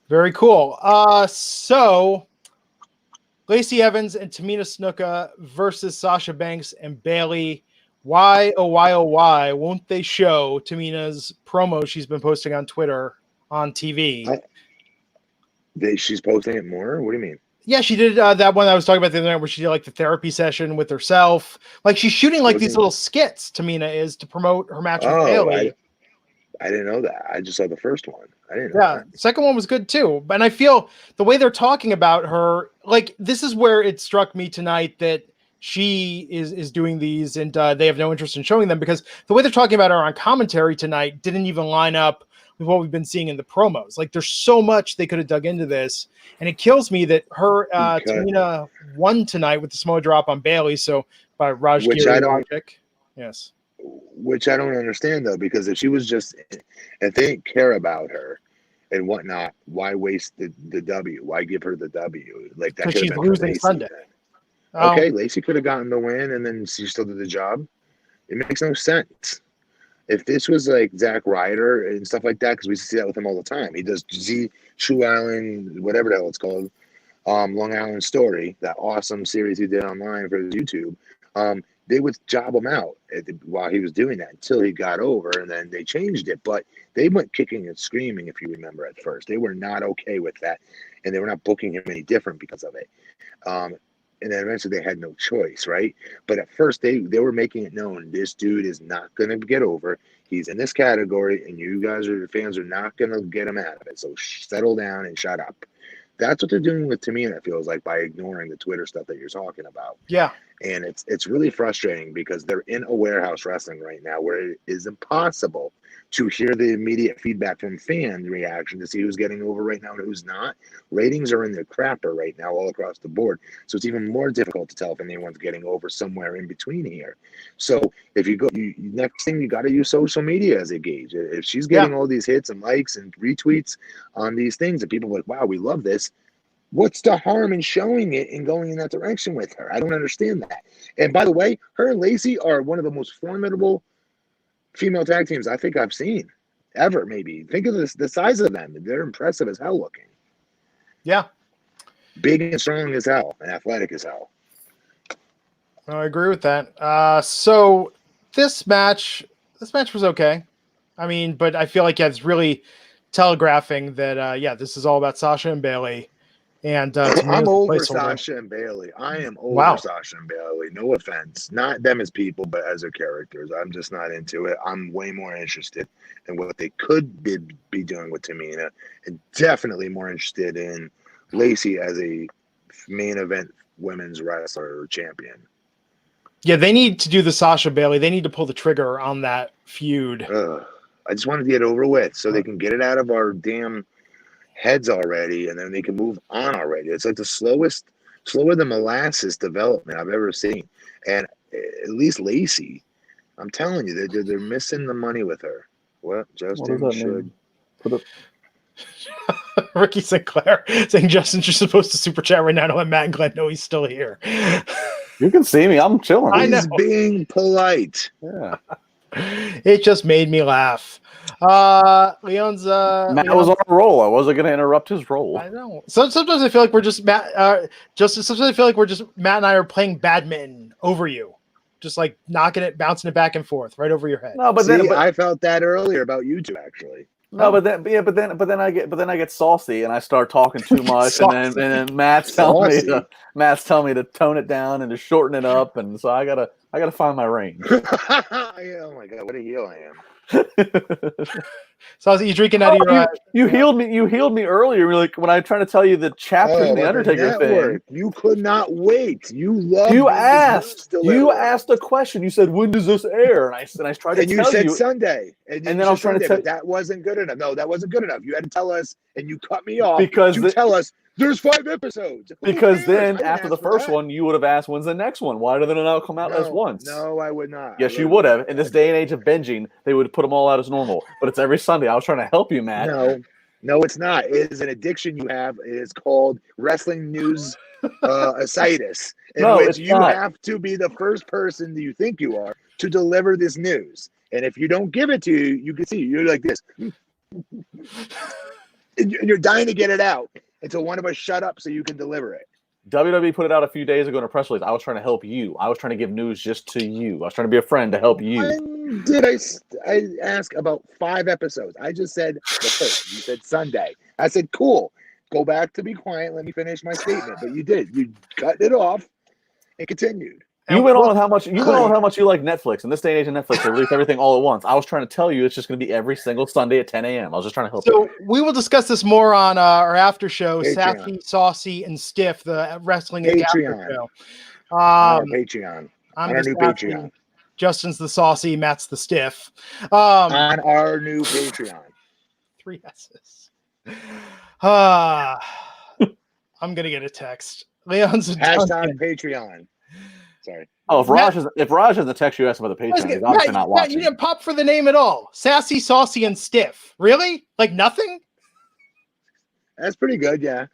Speaker 1: Very cool. So Lacey Evans and Tamina Snuka versus Sasha Banks and Bayley. Why, oh why won't they show Tamina's promo she's been posting on Twitter on TV?
Speaker 2: She's posting it more? What do you mean?
Speaker 1: Yeah, she did that one I was talking about the other night where she did like the therapy session with herself. Like she's shooting like these little skits, Tamina is, to promote her match with Bayley.
Speaker 2: I didn't know that. I just saw the first one. I didn't know that.
Speaker 1: The second one was good too. And I feel the way they're talking about her, like this is where it struck me tonight that she is doing these and they have no interest in showing them, because the way they're talking about her on commentary tonight didn't even line up with what we've been seeing in the promos. Like there's so much they could have dug into this, and it kills me that her Tamina won tonight with the Samoa drop on Bayley. So by Raj logic. Yes.
Speaker 2: Which I don't understand though, because if she was if they didn't care about her and whatnot, why waste the W? Why give her the W? Like that could have been
Speaker 1: losing
Speaker 2: Lacey
Speaker 1: Sunday.
Speaker 2: Okay, Lacey could have gotten the win and then she still did the job. It makes no sense. If this was like Zack Ryder and stuff like that, because we see that with him all the time. He does True Island, whatever the hell it's called, Long Island Story, that awesome series he did online for his YouTube. They would job him out while he was doing that until he got over, and then they changed it. But they went kicking and screaming, if you remember, at first. They were not okay with that, and they were not booking him any different because of it. And then eventually they had no choice, right? But at first they were making it known, this dude is not going to get over. He's in this category, and you guys or your fans are not going to get him out of it. So settle down and shut up. That's what they're doing with Tamina, it feels like, by ignoring the Twitter stuff that you're talking about.
Speaker 1: Yeah.
Speaker 2: And it's really frustrating because they're in a warehouse wrestling right now where it is impossible to hear the immediate feedback from fan reaction to see who's getting over right now and who's not. Ratings are in the crapper right now all across the board. So it's even more difficult to tell if anyone's getting over somewhere in between here. So if you go, next thing you got to use social media as a gauge. If she's getting all these hits and likes and retweets on these things and people are like, wow, we love this. What's the harm in showing it and going in that direction with her? I don't understand that. And by the way, her and Lacey are one of the most formidable female tag teams I think I've seen ever, maybe. Think of the size of them. They're impressive as hell looking.
Speaker 1: Yeah.
Speaker 2: Big and strong as hell and athletic as hell.
Speaker 1: I agree with that. So this match was okay. I mean, but I feel like it's really telegraphing that, this is all about Sasha and Bayley. And
Speaker 2: I'm over Sasha and Bayley. I am over Sasha and Bayley. No offense. Not them as people, but as their characters. I'm just not into it. I'm way more interested in what they could be doing with Tamina, and definitely more interested in Lacey as a main event women's wrestler or champion.
Speaker 1: Yeah, they need to do the Sasha Bayley. They need to pull the trigger on that feud.
Speaker 2: I just wanted to get over with so they can get it out of our damn heads already, and then they can move on already. It's like the slower than molasses development I've ever seen. And at least Lacey, I'm telling you, they're missing the money with her. What Justin should
Speaker 3: put up.
Speaker 1: Ricky Sinclair saying, Justin, you're supposed to super chat right now to let Matt and Glenn know he's still here.
Speaker 3: You can see me. I'm chilling.
Speaker 2: He's being polite.
Speaker 3: Yeah.
Speaker 1: It just made me laugh. Leon's
Speaker 3: Matt was on a roll. I wasn't going to interrupt his role.
Speaker 1: I know. Sometimes I feel like we're just Matt. Sometimes I feel like we're just Matt and I are playing badminton over you, just like knocking it, bouncing it back and forth right over your head.
Speaker 3: No, but
Speaker 2: I felt that earlier about you two actually.
Speaker 3: No, but then I get saucy and I start talking too much, and then Matt's telling me to tone it down and to shorten it up, and so I gotta find my range.
Speaker 2: Oh my god, what a heel I am.
Speaker 1: So you drinking out of your
Speaker 3: you healed me earlier. Like when I tried to tell you the chapter in the Undertaker thing.
Speaker 2: You could not wait. You asked
Speaker 3: a question. You said, when does this air? And I tried to tell you.
Speaker 2: And you said Sunday. And then I was trying to tell you that wasn't good enough. No, that wasn't good enough. You had to tell us, and you cut me off to tell us there's 5 episodes.
Speaker 3: Because then after the first one, you would have asked, when's the next one? Why do they not come out as once?
Speaker 2: No, I would not.
Speaker 3: Yes, you would have. In this day and age of binging, they would put them all out as normal. But it's every Sunday. I was trying to help you, Matt.
Speaker 2: No, it's not. It is an addiction you have. It is called wrestling news ascites, in which you have to be the first person that you think you are to deliver this news. And if you don't give it to you, you can see you're like this. And you're dying to get it out until one of us shut up so you can deliver it.
Speaker 3: WWE put it out a few days ago in a press release. I was trying to help you. I was trying to give news just to you. I was trying to be a friend to help you.
Speaker 2: When did I ask about 5 episodes? I just said the first. You said Sunday. I said, cool. Go back to be quiet. Let me finish my statement. But you did. You cut it off and continued.
Speaker 3: You went on with how much you like Netflix. In this day and age of Netflix, they release everything all at once. I was trying to tell you it's just going to be every single Sunday at 10 a.m. I was just trying to help you.
Speaker 1: So we will discuss this more on our after show, Sassy, Saucy, and Stiff, the wrestling after show.
Speaker 2: On our Patreon.
Speaker 1: On
Speaker 2: our new Patreon.
Speaker 1: Justin's the Saucy, Matt's the Stiff.
Speaker 2: On our new Patreon.
Speaker 1: 3 S's. I'm going to get a text. Leon's
Speaker 2: hashtag Patreon. Sorry.
Speaker 3: Oh, if Raj doesn't text you asking about the Patreon, he's obviously not watching.
Speaker 1: You didn't pop for the name at all. Sassy, Saucy, and Stiff. Really? Like nothing?
Speaker 2: That's pretty good, yeah.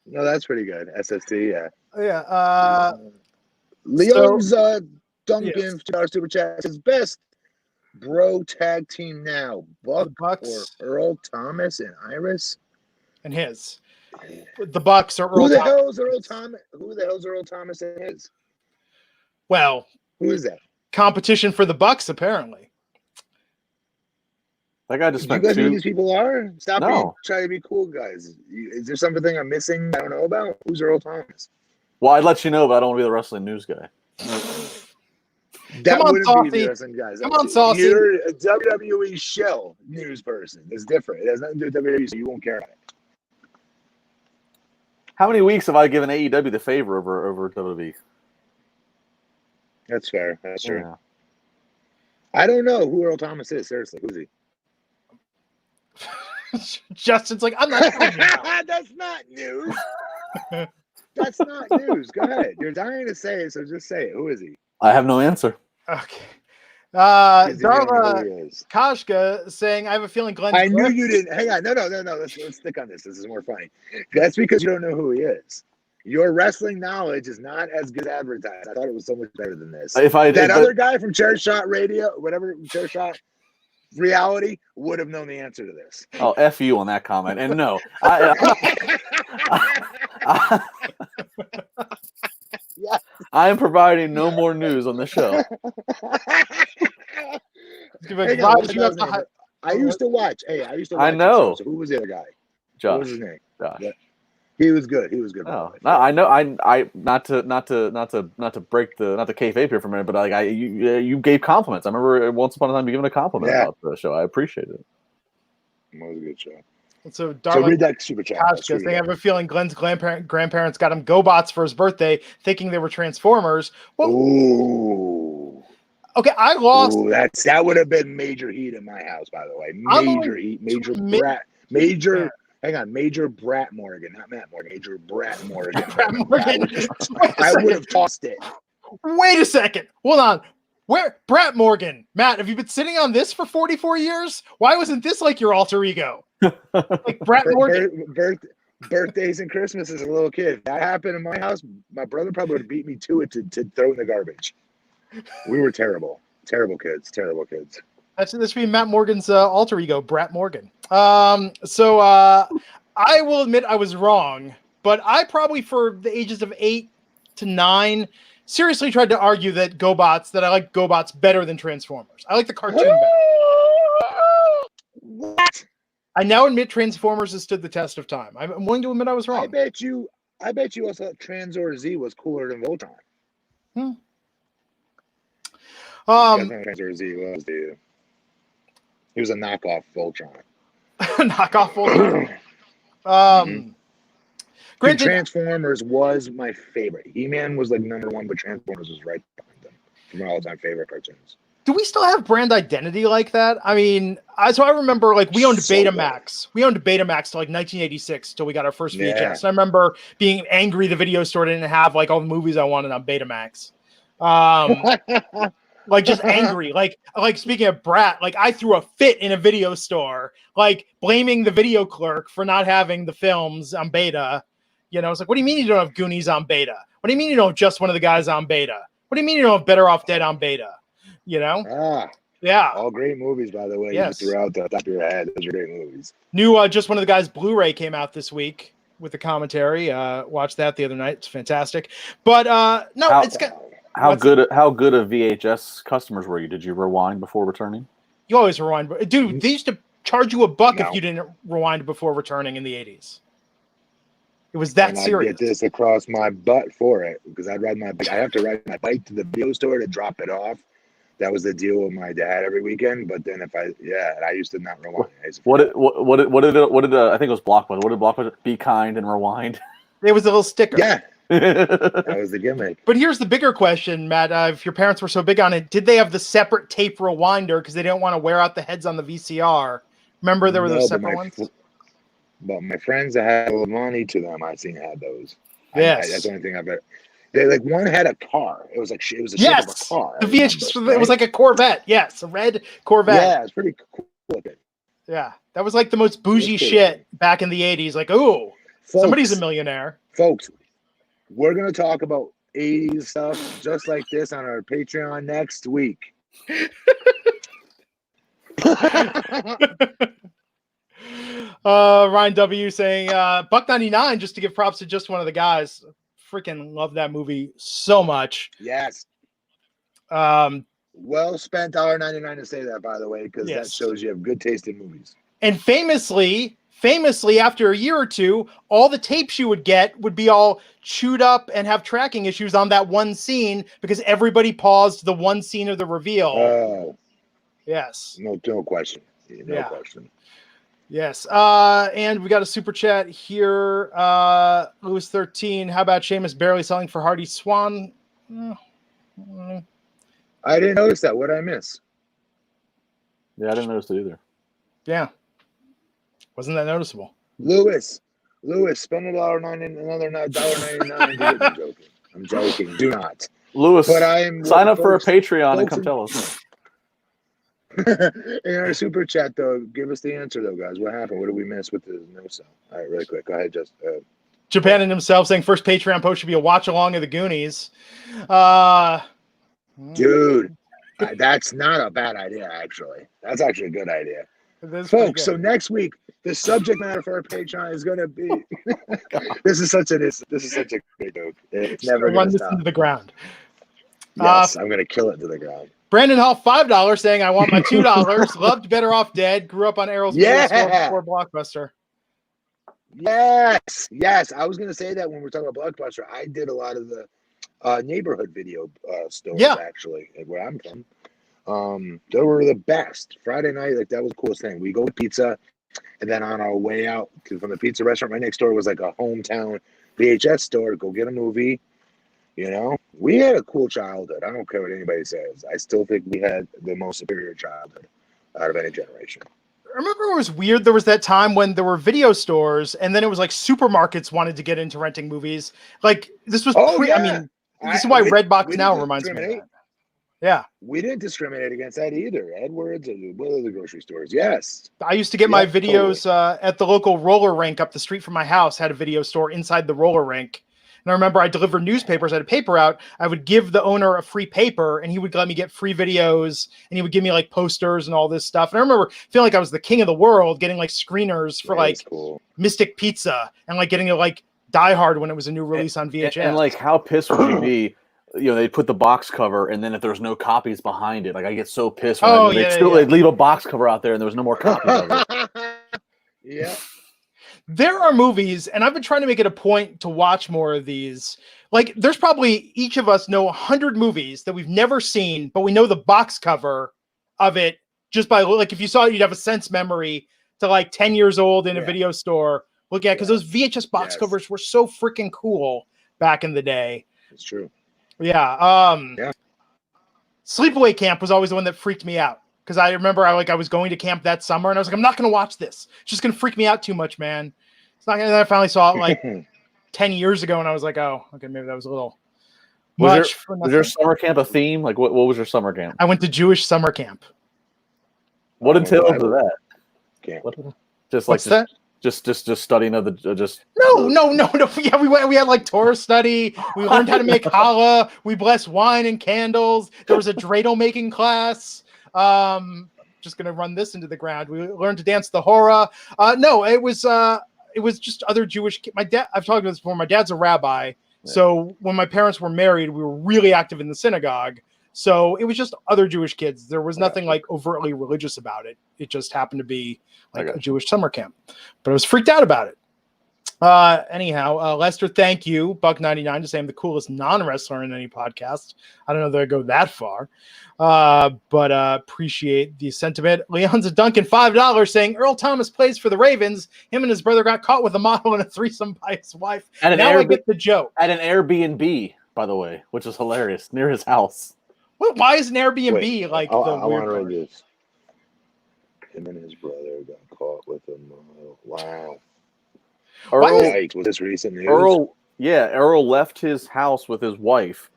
Speaker 2: No, that's pretty good. SST, yeah.
Speaker 1: Yeah.
Speaker 2: Leon's Duncan $2 super chat says best bro tag team now. Bucks or Earl Thomas and Iris.
Speaker 1: And his. The Bucks are Earl
Speaker 2: Who the hell is Earl Thomas? Who the hell's Earl Thomas and his?
Speaker 1: Well,
Speaker 2: who is that?
Speaker 1: Competition for the Bucks, apparently.
Speaker 3: That guy just spent
Speaker 2: you guys know who these people are? Stop trying to be cool, guys. Is there something I'm missing I don't know about? Who's Earl Thomas?
Speaker 3: Well, I'd let you know, but I don't want to be the wrestling news guy.
Speaker 2: That wouldn't be the wrestling guys.
Speaker 1: Come on, Saucy.
Speaker 2: You're a WWE show news person. It's different. It has nothing to do with WWE, so you won't care about it.
Speaker 3: How many weeks have I given AEW the favor over WWE?
Speaker 2: That's fair. That's true.
Speaker 3: Yeah.
Speaker 2: I don't know who Earl Thomas is. Seriously, who's he?
Speaker 1: Justin's like, I'm not telling you now.
Speaker 2: That's not news. That's not news. Go ahead. You're dying to say it, so just say it. Who is he?
Speaker 3: I have no answer.
Speaker 1: Okay.
Speaker 2: Because you don't know
Speaker 1: Darla
Speaker 2: who he is.
Speaker 1: Kashka saying, I have a feeling Glenn's
Speaker 2: I knew you didn't. Hang on. No. Let's stick on this. This is more funny. That's because you don't know who he is. Your wrestling knowledge is not as good as advertised. I thought it was so much better than this. Other guy from Chair Shot Radio, whatever, Chair Shot Reality, would have known the answer to this.
Speaker 3: Oh, F you on that comment. And no, I am providing no more news on the show.
Speaker 2: I used to watch.
Speaker 3: I know.
Speaker 2: So who was the other guy?
Speaker 3: Josh.
Speaker 2: What was his name?
Speaker 3: Josh.
Speaker 2: Yeah. He was good.
Speaker 3: Oh, no, I know. I not to break the kayfabe here for a minute, but like you gave compliments. I remember once upon a time you giving a compliment about the show. I appreciate it.
Speaker 2: It was a good show.
Speaker 1: So
Speaker 2: read that super chat.
Speaker 1: They have a feeling Glenn's grandparents got him GoBots for his birthday, thinking they were Transformers. Well,
Speaker 2: ooh.
Speaker 1: Okay, I lost.
Speaker 2: Ooh, that would have been major heat in my house, by the way. Major heat. Major. Hang on, Major Brat Morgan, not Matt Morgan. Major Brat Morgan. I would have tossed it.
Speaker 1: Wait a second. Hold on. Where Brat Morgan? Matt, have you been sitting on this for 44 years? Why wasn't this like your alter ego? Like Brat Morgan.
Speaker 2: Birthdays and Christmas as a little kid. If that happened in my house, my brother probably would have beat me to it to throw in the garbage. We were terrible. Terrible kids.
Speaker 1: This would be Matt Morgan's alter ego, Brat Morgan. I will admit I was wrong, but I probably, for the ages of 8 to 9, seriously tried to argue that I like GoBots better than Transformers. I like the cartoon better.
Speaker 2: What?
Speaker 1: I now admit Transformers has stood the test of time. I'm willing to admit I was wrong.
Speaker 2: I bet you also thought Tranzor Z was cooler than Voltron. You guys know what Tranzor Z was, do you? He was a knockoff Voltron.
Speaker 1: Knockoff Voltron.
Speaker 2: Dude, Transformers was my favorite. He-Man was like number 1, but Transformers was right behind them. For my all-time favorite cartoons.
Speaker 1: Do we still have brand identity like that? I mean, I remember like we owned Betamax. We owned Betamax till like 1986 till we got our first VHS. And I remember being angry the video store didn't have like all the movies I wanted on Betamax. Like just angry. Like speaking of Brat, like I threw a fit in a video store, like blaming the video clerk for not having the films on beta. You know, it's like, what do you mean you don't have Goonies on beta? What do you mean you don't have Just One of the Guys on beta? What do you mean you don't have Better Off Dead on beta? You know? Yeah.
Speaker 2: All great movies, by the way.
Speaker 1: Yes.
Speaker 2: You threw out the top of your head. Those are great movies.
Speaker 1: New Just One of the Guys Blu-ray came out this week with the commentary. Watched that the other night. It's fantastic. But no, it's got.
Speaker 3: How good of VHS customers were you? Did you rewind before returning?
Speaker 1: You always rewind. Dude, they used to charge you $1 if you didn't rewind before returning in the 80s. It was that serious.
Speaker 2: I'd get this across my butt for it because I have to ride my bike to the video store to drop it off. That was the deal with my dad every weekend. But then I used to not rewind. What did
Speaker 3: I think it was Blockbuster? What did Blockbuster? Be kind and rewind.
Speaker 1: It was a little sticker.
Speaker 2: Yeah. That was the gimmick.
Speaker 1: But here's the bigger question, Matt. If your parents were so big on it, did they have the separate tape rewinder because they didn't want to wear out the heads on the VCR? Remember there were those separate ones?
Speaker 2: But my friends that had a little money to them, I seen had those.
Speaker 1: Yes.
Speaker 2: That's the only thing I've ever. They like one had a car. It was a shape of a car.
Speaker 1: The VHS, it was like a Corvette. Yes, a red Corvette.
Speaker 2: Yeah, it's pretty cool looking.
Speaker 1: Yeah, that was like the most bougie shit back in the 80s. Like, ooh, somebody's a millionaire.
Speaker 2: Folks, we're going to talk about 80s stuff just like this on our Patreon next week.
Speaker 1: Ryan W saying $1.99 just to give props to Just One of the Guys. Freaking love that movie so much.
Speaker 2: Yes. Well spent $1.99 to say that, by the way, because that shows you have good taste in movies.
Speaker 1: And famously, after a year or two, all the tapes you would get would be all chewed up and have tracking issues on that one scene because everybody paused the one scene of the reveal.
Speaker 2: Oh.
Speaker 1: Yes.
Speaker 2: No question. No question.
Speaker 1: Yes. And we got a super chat here. Louis 13. How about Sheamus barely selling for Hardy Swan?
Speaker 2: I didn't notice that. What did I miss?
Speaker 3: Yeah, I didn't notice it either.
Speaker 1: Yeah. Wasn't that noticeable?
Speaker 2: Lewis, spend another $1.99. I'm joking. Do not.
Speaker 3: Lewis,
Speaker 2: But I am
Speaker 3: sign up for a
Speaker 2: folks-
Speaker 3: Patreon and
Speaker 2: folks
Speaker 3: come
Speaker 2: in-
Speaker 3: tell us.
Speaker 2: In our super chat, though, give us the answer, though, guys. What happened? What did we miss with the no-sell? All right, really quick. Go ahead, just.
Speaker 1: Japan and himself saying first Patreon post should be a watch along of the Goonies.
Speaker 2: Dude, that's not a bad idea, actually. That's actually a good idea. Folks, so next week, the subject matter for our Patreon is going to be. This is such a great joke. It's never going
Speaker 1: run
Speaker 2: to
Speaker 1: this
Speaker 2: stop.
Speaker 1: into the ground.
Speaker 2: Yes, I'm going to kill it to the ground.
Speaker 1: Brandon Hall, $5 saying, I want my $2. Loved Better Off Dead. Grew up on Errol's video store before Blockbuster.
Speaker 2: Yes. I was going to say that when we're talking about Blockbuster. I did a lot of the neighborhood video stores, actually, where I'm from. They were the best. Friday night, like, that was the coolest thing. We go to pizza, and then on our way out, because from the pizza restaurant right next door was like a hometown VHS store to go get a movie. You know, we had a cool childhood. I don't care what anybody says. I still think we had the most superior childhood out of any generation.
Speaker 1: I remember it was weird. There was that time when there were video stores, and then it was like supermarkets wanted to get into renting movies. Like, this was I mean, this is why Redbox now reminds me of that. Yeah.
Speaker 2: We didn't discriminate against that either. Edwards, or what are the grocery stores? Yes.
Speaker 1: I used to get my videos at the local roller rink up the street from my house, had a video store inside the roller rink. And I remember I delivered newspapers. I had a paper out. I would give the owner a free paper, and he would let me get free videos, and he would give me like posters and all this stuff. And I remember feeling like I was the king of the world, getting like screeners for Mystic Pizza, and like getting to like Die Hard when it was a new release on VHS.
Speaker 3: And like, how pissed would you be? You know, they put the box cover, and then if there's no copies behind it, like, I get so pissed when they'd leave a box cover out there, and there was no more copies of it.
Speaker 2: Yeah.
Speaker 1: There are movies, and I've been trying to make it a point to watch more of these. Like, there's probably, each of us know 100 movies that we've never seen, but we know the box cover of it just by, like, if you saw it, you'd have a sense memory to like 10 years old in a video store. Look at it, because those VHS box covers were so freaking cool back in the day.
Speaker 2: It's true.
Speaker 1: Yeah. Sleepaway Camp was always the one that freaked me out. Because I remember I was going to camp that summer, and I was like, I'm not going to watch this. It's just going to freak me out too much, man. It's not going to. I finally saw it like 10 years ago, and I was like, oh, okay, maybe that was a little much.
Speaker 3: Was your summer camp a theme? Like, what was your summer camp?
Speaker 1: I went to Jewish summer camp.
Speaker 3: What entailed that?
Speaker 2: Camp.
Speaker 3: Just studying of the
Speaker 1: No. Yeah, we had like Torah study. We learned how to make challah. We blessed wine and candles. There was a dreidel making class. Just gonna run this into the ground. We learned to dance the hora. No, it was just other Jewish. My dad. I've talked about this before. My dad's a rabbi, so when my parents were married, we were really active in the synagogue. So it was just other Jewish kids. There was nothing like overtly religious about it. It just happened to be like a Jewish summer camp. But I was freaked out about it. Anyhow, Lester, thank you. Buck99 to say I'm the coolest non-wrestler in any podcast. I don't know that I go that far. But appreciate the sentiment. Leon's Duncan, $5 saying Earl Thomas plays for the Ravens. Him and his brother got caught with a model and a threesome by his wife. Now I get the joke.
Speaker 3: At an Airbnb, by the way, which is hilarious, near his house.
Speaker 1: Well, why is an Airbnb
Speaker 2: I want to read this. Him and his brother got caught with a model. Wow. Was this recent news?
Speaker 3: Earl left his house with his wife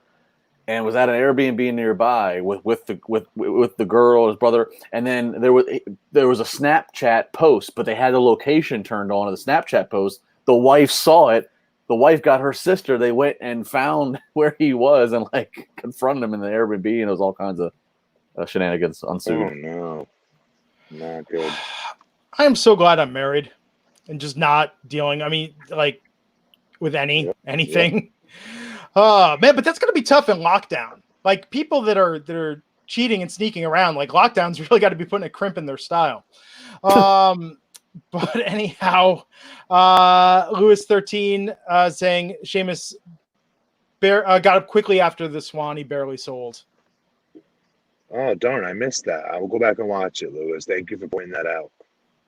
Speaker 3: and was at an Airbnb nearby with the girl, his brother, and then there was a Snapchat post, but they had the location turned on of the Snapchat post. The wife saw it. The wife got her sister. They went and found where he was and like confronted him in the Airbnb, and it was all kinds of shenanigans ensued.
Speaker 2: Oh no, not good.
Speaker 1: I am so glad I'm married and just not dealing. I mean, like with anything. Oh man, but that's gonna be tough in lockdown. Like people that are cheating and sneaking around, like lockdowns really got to be putting a crimp in their style. But anyhow, Lewis 13 saying Sheamus got up quickly after the Swan. He barely sold.
Speaker 2: Oh darn, I missed that. I will go back and watch it, Lewis. Thank you for pointing that out.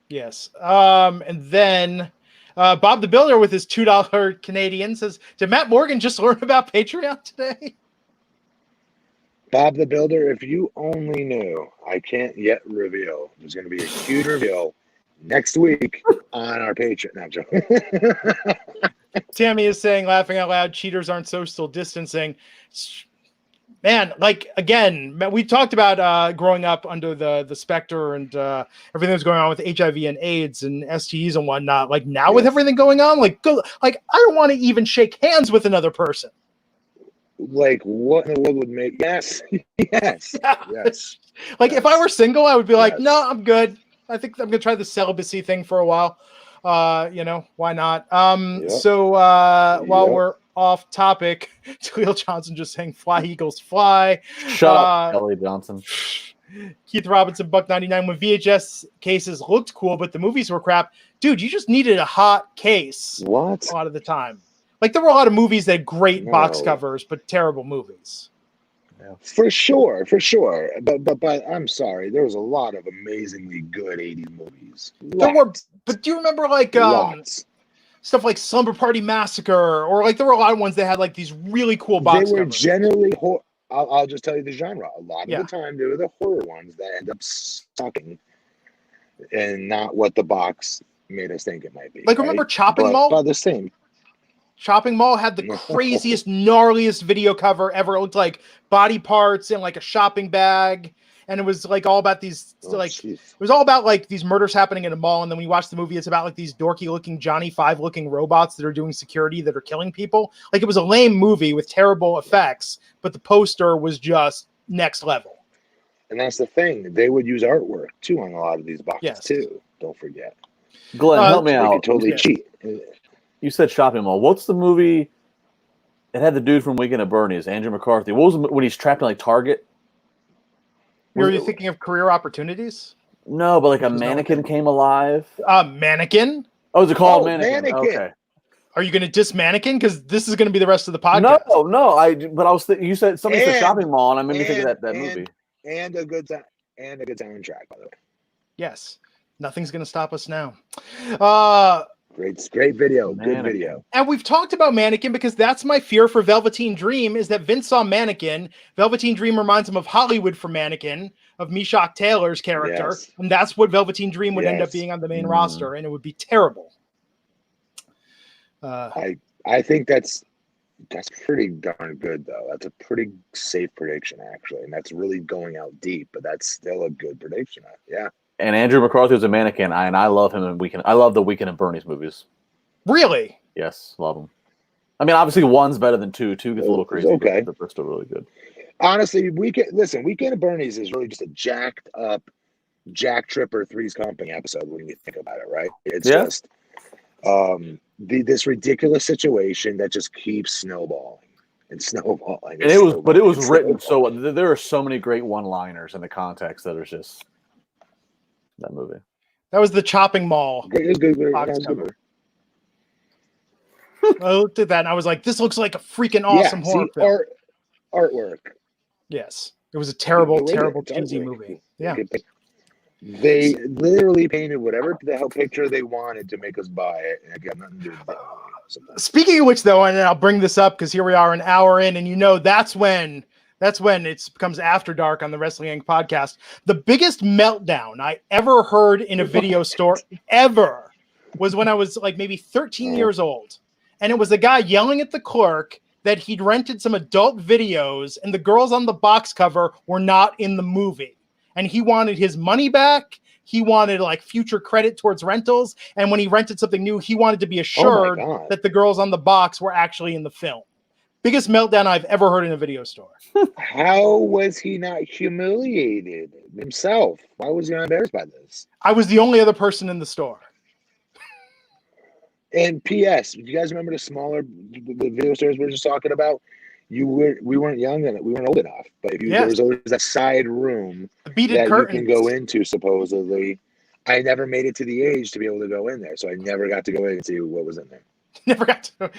Speaker 1: Yes. And then Bob the Builder with his $2 Canadian says, did Matt Morgan just learn about Patreon today?
Speaker 2: Bob the Builder, if you only knew, I can't yet reveal. There's going to be a huge reveal next week on our Patreon. No, I'm joking.
Speaker 1: Tammy is saying, laughing out loud, cheaters aren't social distancing. Man, like, again, we talked about growing up under the specter and everything that's going on with HIV and AIDS and STEs and whatnot. Like, now with everything going on, like, I don't want to even shake hands with another person.
Speaker 2: Like, what in the world would make... Yes. Yes. Yes.
Speaker 1: Like, if I were single, I would be like,
Speaker 2: Yes.
Speaker 1: no, I'm good. I think I'm going to try the celibacy thing for a while. Why not? So while we're off topic, Khalil Johnson just saying fly Eagles fly.
Speaker 3: Shut up, Kelly Johnson.
Speaker 1: Keith Robinson, $1.99. When VHS cases looked cool, but the movies were crap. Dude, you just needed a hot case.
Speaker 2: What?
Speaker 1: A lot of the time. Like, there were a lot of movies that had great box covers, but terrible movies.
Speaker 2: Yeah. For sure. But I'm sorry, there was a lot of amazingly good 80s movies.
Speaker 1: There were, but do you remember like stuff like Slumber Party Massacre, or like there were a lot of ones that had like these really cool box
Speaker 2: They were
Speaker 1: covers.
Speaker 2: generally I'll just tell you the genre. A lot of the time, they were the horror ones that end up sucking, and not what the box made us think it might be.
Speaker 1: Like, remember Chopping Mall?
Speaker 2: But the same.
Speaker 1: Chopping Mall had the craziest, gnarliest video cover ever. It looked like body parts in like a shopping bag. And it was like all about these, it was all about like these murders happening in a mall. And then when you watch the movie, it's about like these dorky looking Johnny Five looking robots that are doing security that are killing people. Like, it was a lame movie with terrible effects, but the poster was just next level.
Speaker 2: And that's the thing. They would use artwork too on a lot of these boxes too. Don't forget.
Speaker 3: Glenn, help me out.
Speaker 2: They could totally cheat.
Speaker 3: You said Shopping Mall. What's the movie? It had the dude from Weekend at Bernie's, Andrew McCarthy. What was when he's trapped in like Target?
Speaker 1: Were you thinking of Career Opportunities?
Speaker 3: No, but like a mannequin came alive.
Speaker 1: Mannequin?
Speaker 3: Oh, is it called Mannequin? Okay.
Speaker 1: Are you going to diss Mannequin? Because this is going to be the rest of the podcast.
Speaker 3: No. But I was thinking. You said somebody said Shopping Mall, and I made me think of that movie.
Speaker 2: And a good soundtrack, by the way.
Speaker 1: Yes, nothing's going to stop us now.
Speaker 2: Great video. Good video.
Speaker 1: And we've talked about Mannequin because that's my fear for Velveteen Dream, is that Vince saw Mannequin. Velveteen Dream reminds him of Hollywood for Mannequin, of Meshach Taylor's character. Yes. And that's what Velveteen Dream would end up being on the main roster. And it would be terrible.
Speaker 2: I think that's pretty darn good, though. That's a pretty safe prediction, actually. And that's really going out deep, but that's still a good prediction. Yeah. And
Speaker 3: Andrew McCarthy was a Mannequin, and I love him in Weekend. I love the Weekend at Bernie's movies.
Speaker 1: Really?
Speaker 3: Yes, love them. I mean, obviously, one's better than two. Two gets a little crazy, but they're still really good.
Speaker 2: Honestly, Weekend at Bernie's is really just a jacked up Jack Tripper Three's Company episode when you think about it, right? It's just this ridiculous situation that just keeps snowballing. And it
Speaker 3: was written so. There are so many great one-liners in the context that are just. That movie.
Speaker 1: That was the Chopping Mall. Box cover. I looked at that and I was like, this looks like a freaking awesome horror film.
Speaker 2: Artwork.
Speaker 1: Yes. It was a terrible cheesy movie. Yeah.
Speaker 2: They literally painted whatever the hell picture they wanted to make us buy it. And I got nothing to do with it.
Speaker 1: Speaking of which, though, and I'll bring this up because here we are an hour in, and that's when it becomes After Dark on the Wrestling Inc. podcast. The biggest meltdown I ever heard in a video store ever was when I was like maybe 13 years old. And it was a guy yelling at the clerk that he'd rented some adult videos and the girls on the box cover were not in the movie. And he wanted his money back. He wanted like future credit towards rentals. And when he rented something new, he wanted to be assured that the girls on the box were actually in the film. Biggest meltdown I've ever heard in a video store.
Speaker 2: How was he not humiliated himself? Why was he not embarrassed by this?
Speaker 1: I was the only other person in the store.
Speaker 2: And P.S. Do you guys remember the video stores we were just talking about? We weren't young and we weren't old enough. But there was always that side room that you can go into, supposedly. I never made it to the age to be able to go in there, so I never got to go in and see what was in there.
Speaker 1: Never got to.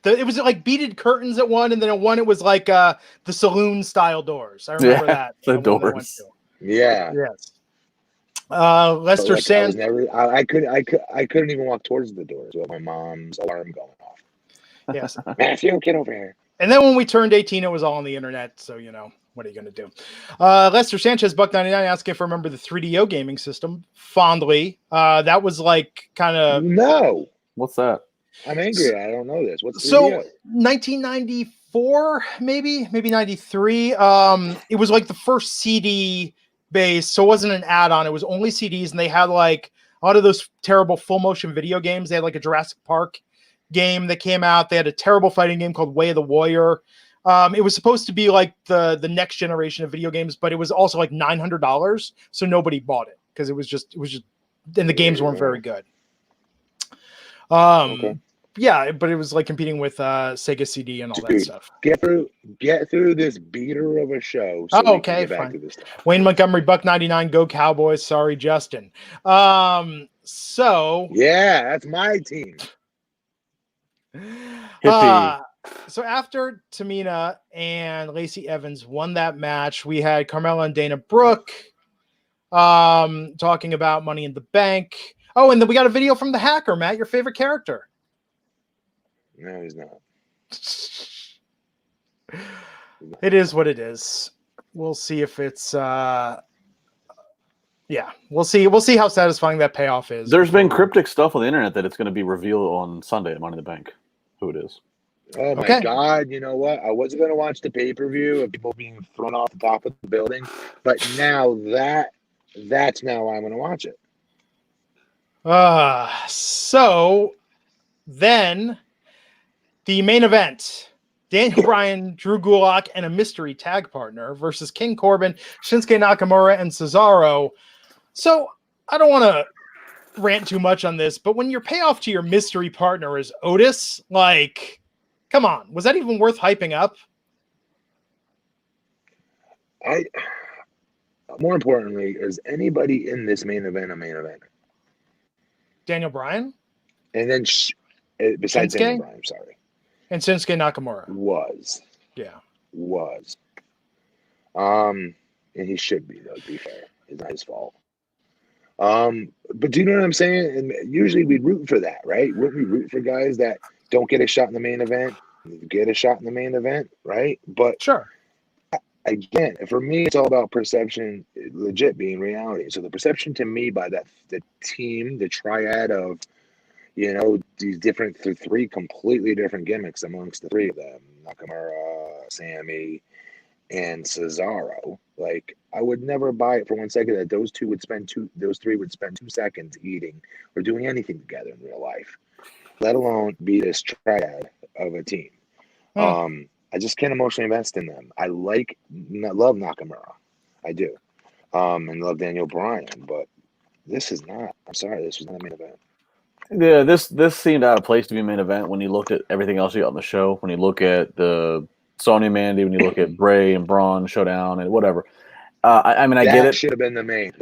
Speaker 1: It was like beaded curtains at one, and then at one it was like the saloon style doors. I remember that.
Speaker 3: The doors.
Speaker 2: Yeah.
Speaker 1: Yes. Lester Sands.
Speaker 2: I couldn't even walk towards the doors with my mom's alarm going off.
Speaker 1: Yes.
Speaker 2: Matthew, get over here.
Speaker 1: And then when we turned 18, it was all on the internet. So, what are you going to do? Lester Sanchez, Buck99, asking if I remember the 3DO gaming system fondly. That was like kind of...
Speaker 2: No.
Speaker 3: What's that?
Speaker 2: I'm angry. I don't know this. What's 3DO?
Speaker 1: So 1994, maybe 93. It was like the first CD base. So it wasn't an add-on. It was only CDs. And they had like a lot of those terrible full motion video games. They had like a Jurassic Park game that came out. They had a terrible fighting game called Way of the Warrior. It was supposed to be like the next generation of video games, but it was also like $900, so nobody bought it because it was just, and the games weren't very good.
Speaker 2: Okay.
Speaker 1: Yeah, but it was like competing with Sega CD and all that stuff.
Speaker 2: Get through this beater of a show. So
Speaker 1: Okay, fine. Wayne Montgomery, Buck99, go Cowboys. Sorry, Justin. So
Speaker 2: yeah, that's my team.
Speaker 1: So after Tamina and Lacey Evans won that match, we had Carmella and Dana Brooke talking about Money in the Bank. Oh, and then we got a video from the Hacker, Matt, your favorite character.
Speaker 2: No, he's not.
Speaker 1: It is what it is. We'll see if it's we'll see how satisfying that payoff is.
Speaker 3: There's been cryptic stuff on the internet that it's going to be revealed on Sunday at Money in the Bank. Who it is.
Speaker 2: Oh my God! You know what? I wasn't going to watch the pay-per-view of people being thrown off the top of the building, but now that's now I'm going to watch it.
Speaker 1: So then the main event: Daniel Bryan, Drew Gulak, and a mystery tag partner versus King Corbin, Shinsuke Nakamura, and Cesaro. So I don't want to rant too much on this, but when your payoff to your mystery partner is Otis, like, come on, was that even worth hyping up?
Speaker 2: More importantly, is anybody in this main event a main event?
Speaker 1: Daniel Bryan?
Speaker 2: And then besides
Speaker 1: Shinsuke?
Speaker 2: Daniel Bryan, I'm sorry.
Speaker 1: And Shinsuke Nakamura.
Speaker 2: Was. And he should be, though, to be fair. It's not his fault. But do you know what I'm saying? And usually we'd root for that, right? Wouldn't we root for guys that don't get a shot in the main event, get a shot in the main event, right? But
Speaker 1: sure.
Speaker 2: Again, for me, it's all about perception, legit being reality. So the perception to me by the team, the triad of, these different three completely different gimmicks amongst the three of them, Nakamura, Sammy, and Cesaro. Like, I would never buy it for 1 second that those three would spend 2 seconds eating or doing anything together in real life, let alone be this triad of a team. I just can't emotionally invest in them. I love Nakamura. I do. And love Daniel Bryan, but this was not a main event.
Speaker 3: Yeah, this seemed out of place to be a main event when you looked at everything else you got on the show, when you look at the Sonya Mandy, when you look at Bray and Braun showdown and whatever. I get it.
Speaker 2: That should have been the main.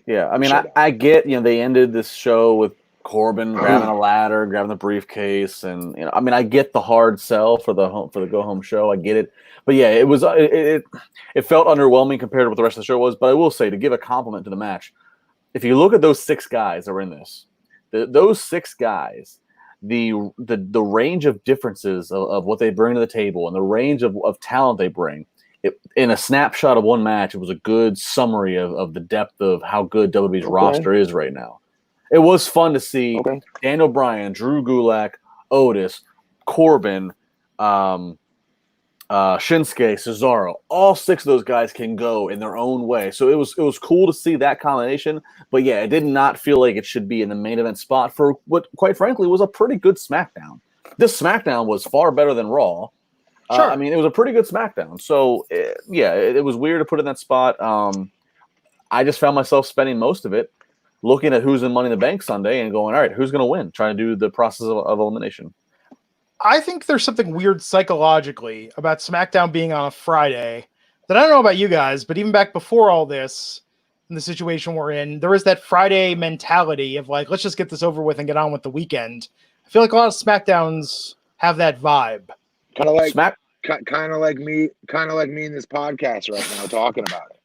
Speaker 3: Yeah, I mean, I get, they ended this show with Corbin grabbing a ladder, grabbing the briefcase, and I get the hard sell for the go home show. I get it, but yeah, it was it felt underwhelming compared to what the rest of the show was. But I will say, to give a compliment to the match, if you look at those 6 guys that were in this, those 6 guys, the range of differences of what they bring to the table and the range of talent they bring, in a snapshot of one match, it was a good summary of the depth of how good WWE's roster is right now. It was fun to see Daniel Bryan, Drew Gulak, Otis, Corbin, Shinsuke, Cesaro. All 6 of those guys can go in their own way. So it was cool to see that combination. But yeah, it did not feel like it should be in the main event spot for what, quite frankly, was a pretty good SmackDown. This SmackDown was far better than Raw. Sure. It was a pretty good SmackDown. So it was weird to put in that spot. I just found myself spending most of it looking at who's in Money in the Bank Sunday and going, all right, who's going to win? Trying to do the process of elimination.
Speaker 1: I think there's something weird psychologically about SmackDown being on a Friday that I don't know about you guys, but even back before all this, in the situation we're in, there is that Friday mentality of like, let's just get this over with and get on with the weekend. I feel like a lot of SmackDowns have that vibe.
Speaker 2: Kind of like me in this podcast right now talking about it.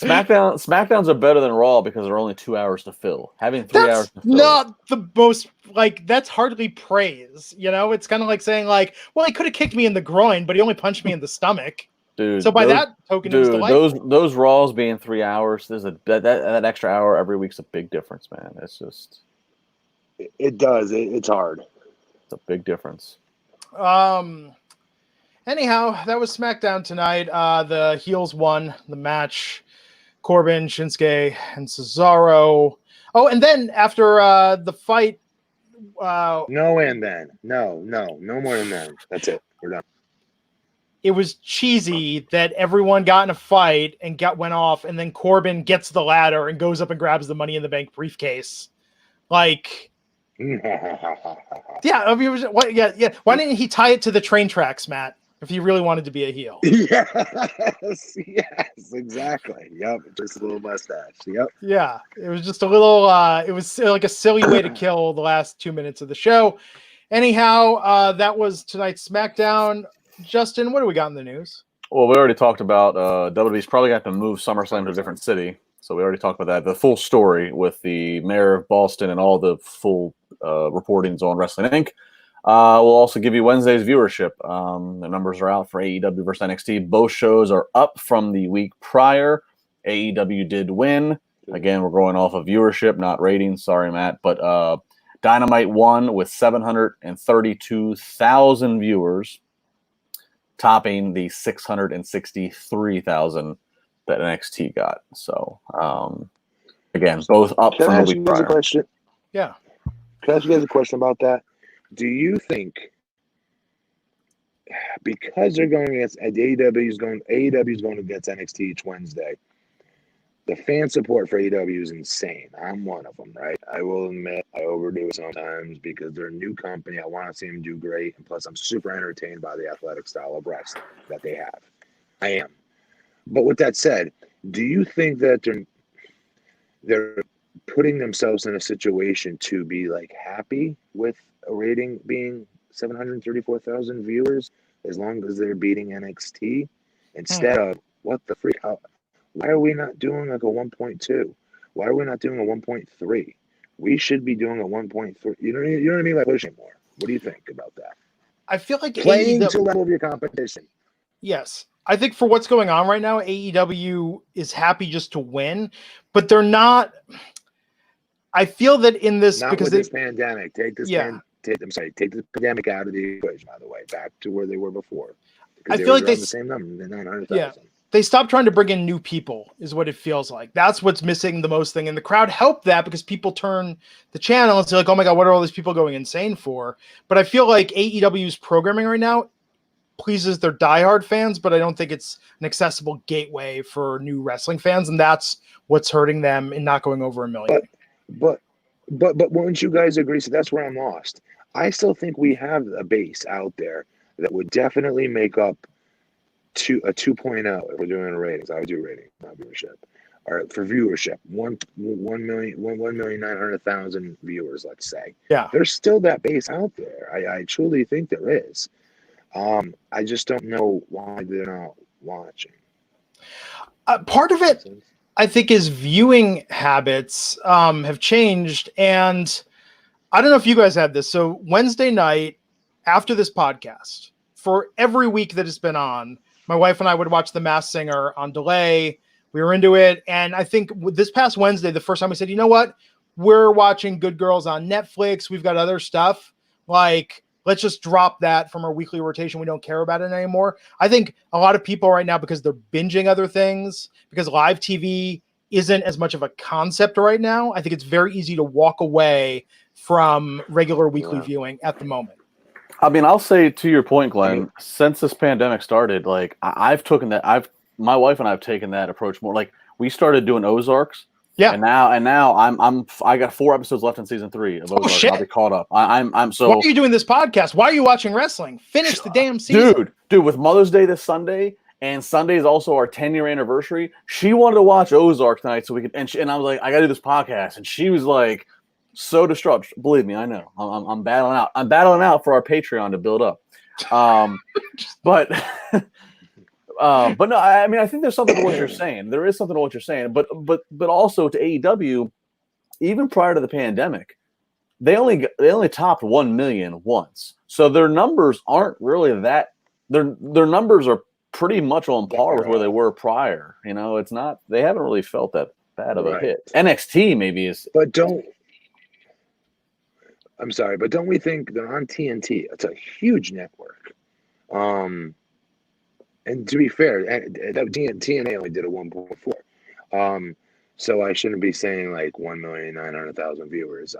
Speaker 3: SmackDowns are better than Raw because they're only 2 hours to fill. Having 3 hours to fill.
Speaker 1: Not the most, like, that's hardly praise. You know, it's kind of like saying, like, well, he could have kicked me in the groin, but he only punched me in the stomach.
Speaker 3: Dude,
Speaker 1: so by that token, it was delightful.
Speaker 3: those Raws being 3 hours, there's that extra hour every week's a big difference, man. It's just
Speaker 2: it does. It's hard.
Speaker 3: It's a big difference.
Speaker 1: Anyhow, that was SmackDown tonight. The heels won the match. Corbin, Shinsuke, and Cesaro. Oh, and then after the fight,
Speaker 2: No more than that. That's it. We're done.
Speaker 1: It was cheesy that everyone got in a fight and went off, and then Corbin gets the ladder and goes up and grabs the Money in the Bank briefcase. Like, yeah, I mean, yeah. Why didn't he tie it to the train tracks, Matt? If he really wanted to be a heel.
Speaker 2: Yes, exactly. Yep, just a little mustache. Yep.
Speaker 1: Yeah, it was just a little. It was like a silly way to kill the last 2 minutes of the show. Anyhow, that was tonight's SmackDown. Justin, what do we got in the news?
Speaker 3: Well, we already talked about WWE's probably got to move SummerSlam to a different city. So we already talked about that. The full story with the mayor of Boston and all the full reportings on Wrestling Inc. We'll also give you Wednesday's viewership. The numbers are out for AEW versus NXT. Both shows are up from the week prior. AEW did win. Again, we're going off of viewership, not ratings. Sorry, Matt. But Dynamite won with 732,000 viewers, topping the 663,000 that NXT got. So, again, both up from the week prior.
Speaker 2: Question?
Speaker 1: Yeah.
Speaker 2: Can I ask you guys a question about that? Do you think, because they're going against AEW is going against NXT each Wednesday, the fan support for AEW is insane. I'm one of them, right? I will admit I overdo it sometimes because they're a new company. I want to see them do great, and plus I'm super entertained by the athletic style of wrestling that they have. I am. But with that said, do you think that they're putting themselves in a situation to be like happy with a rating being 734,000 viewers as long as they're beating NXT instead of what the freak? Why are we not doing like a 1.2? Why are we not doing a 1.3? We should be doing a 1.3. You know what I mean? Like pushing more. What do you think about that?
Speaker 1: I feel like
Speaker 2: playing to level of your competition.
Speaker 1: Yes. I think for what's going on right now, AEW is happy just to win, but they're not. I feel that in this
Speaker 2: not
Speaker 1: because
Speaker 2: with this pandemic, take this pandemic out of the equation. By the way, back to where they were before.
Speaker 1: I feel like
Speaker 2: the same number, 900,000.
Speaker 1: Yeah, they stopped trying to bring in new people, is what it feels like. That's what's missing the most thing, and the crowd helped that because people turn the channel and say like, "Oh my god, what are all these people going insane for?" But I feel like AEW's programming right now pleases their diehard fans, but I don't think it's an accessible gateway for new wrestling fans, and that's what's hurting them in not going over 1 million.
Speaker 2: But wouldn't you guys agree? So that's where I'm lost. I still think we have a base out there that would definitely make up to a 2.0 if we're doing ratings. I would do ratings, not viewership. All right, for viewership, 1,900,000 viewers, let's say.
Speaker 1: Yeah,
Speaker 2: there's still that base out there. I truly think there is. I just don't know why they're not watching.
Speaker 1: Part of it, I think, is viewing habits have changed, and I don't know if you guys had this. So Wednesday night after this podcast, for every week that it's been on, my wife and I would watch The Masked Singer on delay. We were into it, and I think this past Wednesday, the first time we said, you know what, we're watching Good Girls on Netflix. We've got other stuff. Like, let's just drop that from our weekly rotation. We don't care about it anymore. I think a lot of people right now, because they're binging other things, because live TV isn't as much of a concept right now, I think it's very easy to walk away from regular weekly viewing at the moment.
Speaker 3: I mean, I'll say to your point, Glenn, since this pandemic started, like I've taken that, my wife and I have taken that approach more. Like we started doing Ozarks. Yeah. And now I got 4 episodes left in season 3 of Ozark. Oh, shit. I'll be caught up. I'm so.
Speaker 1: Why are you doing this podcast? Why are you watching wrestling? Finish the damn season.
Speaker 3: Dude, with Mother's Day this Sunday, and Sunday is also our 10-year anniversary, she wanted to watch Ozark tonight so we could, and I was like, I gotta do this podcast. And she was like so distraught. Believe me, I know. I'm battling out. I'm battling out for our Patreon to build up. But But no, I mean, I think there's something to what you're saying. There is something to what you're saying. But also to AEW, even prior to the pandemic, they only topped 1 million once. So their numbers aren't really that. Their numbers are pretty much on par with where they were prior. You know, it's not. They haven't really felt that bad of a hit. NXT maybe is.
Speaker 2: But I'm sorry, but don't we think they're on TNT? It's a huge network. And to be fair, TNA only did a 1.4. So I shouldn't be saying like 1,900,000 viewers.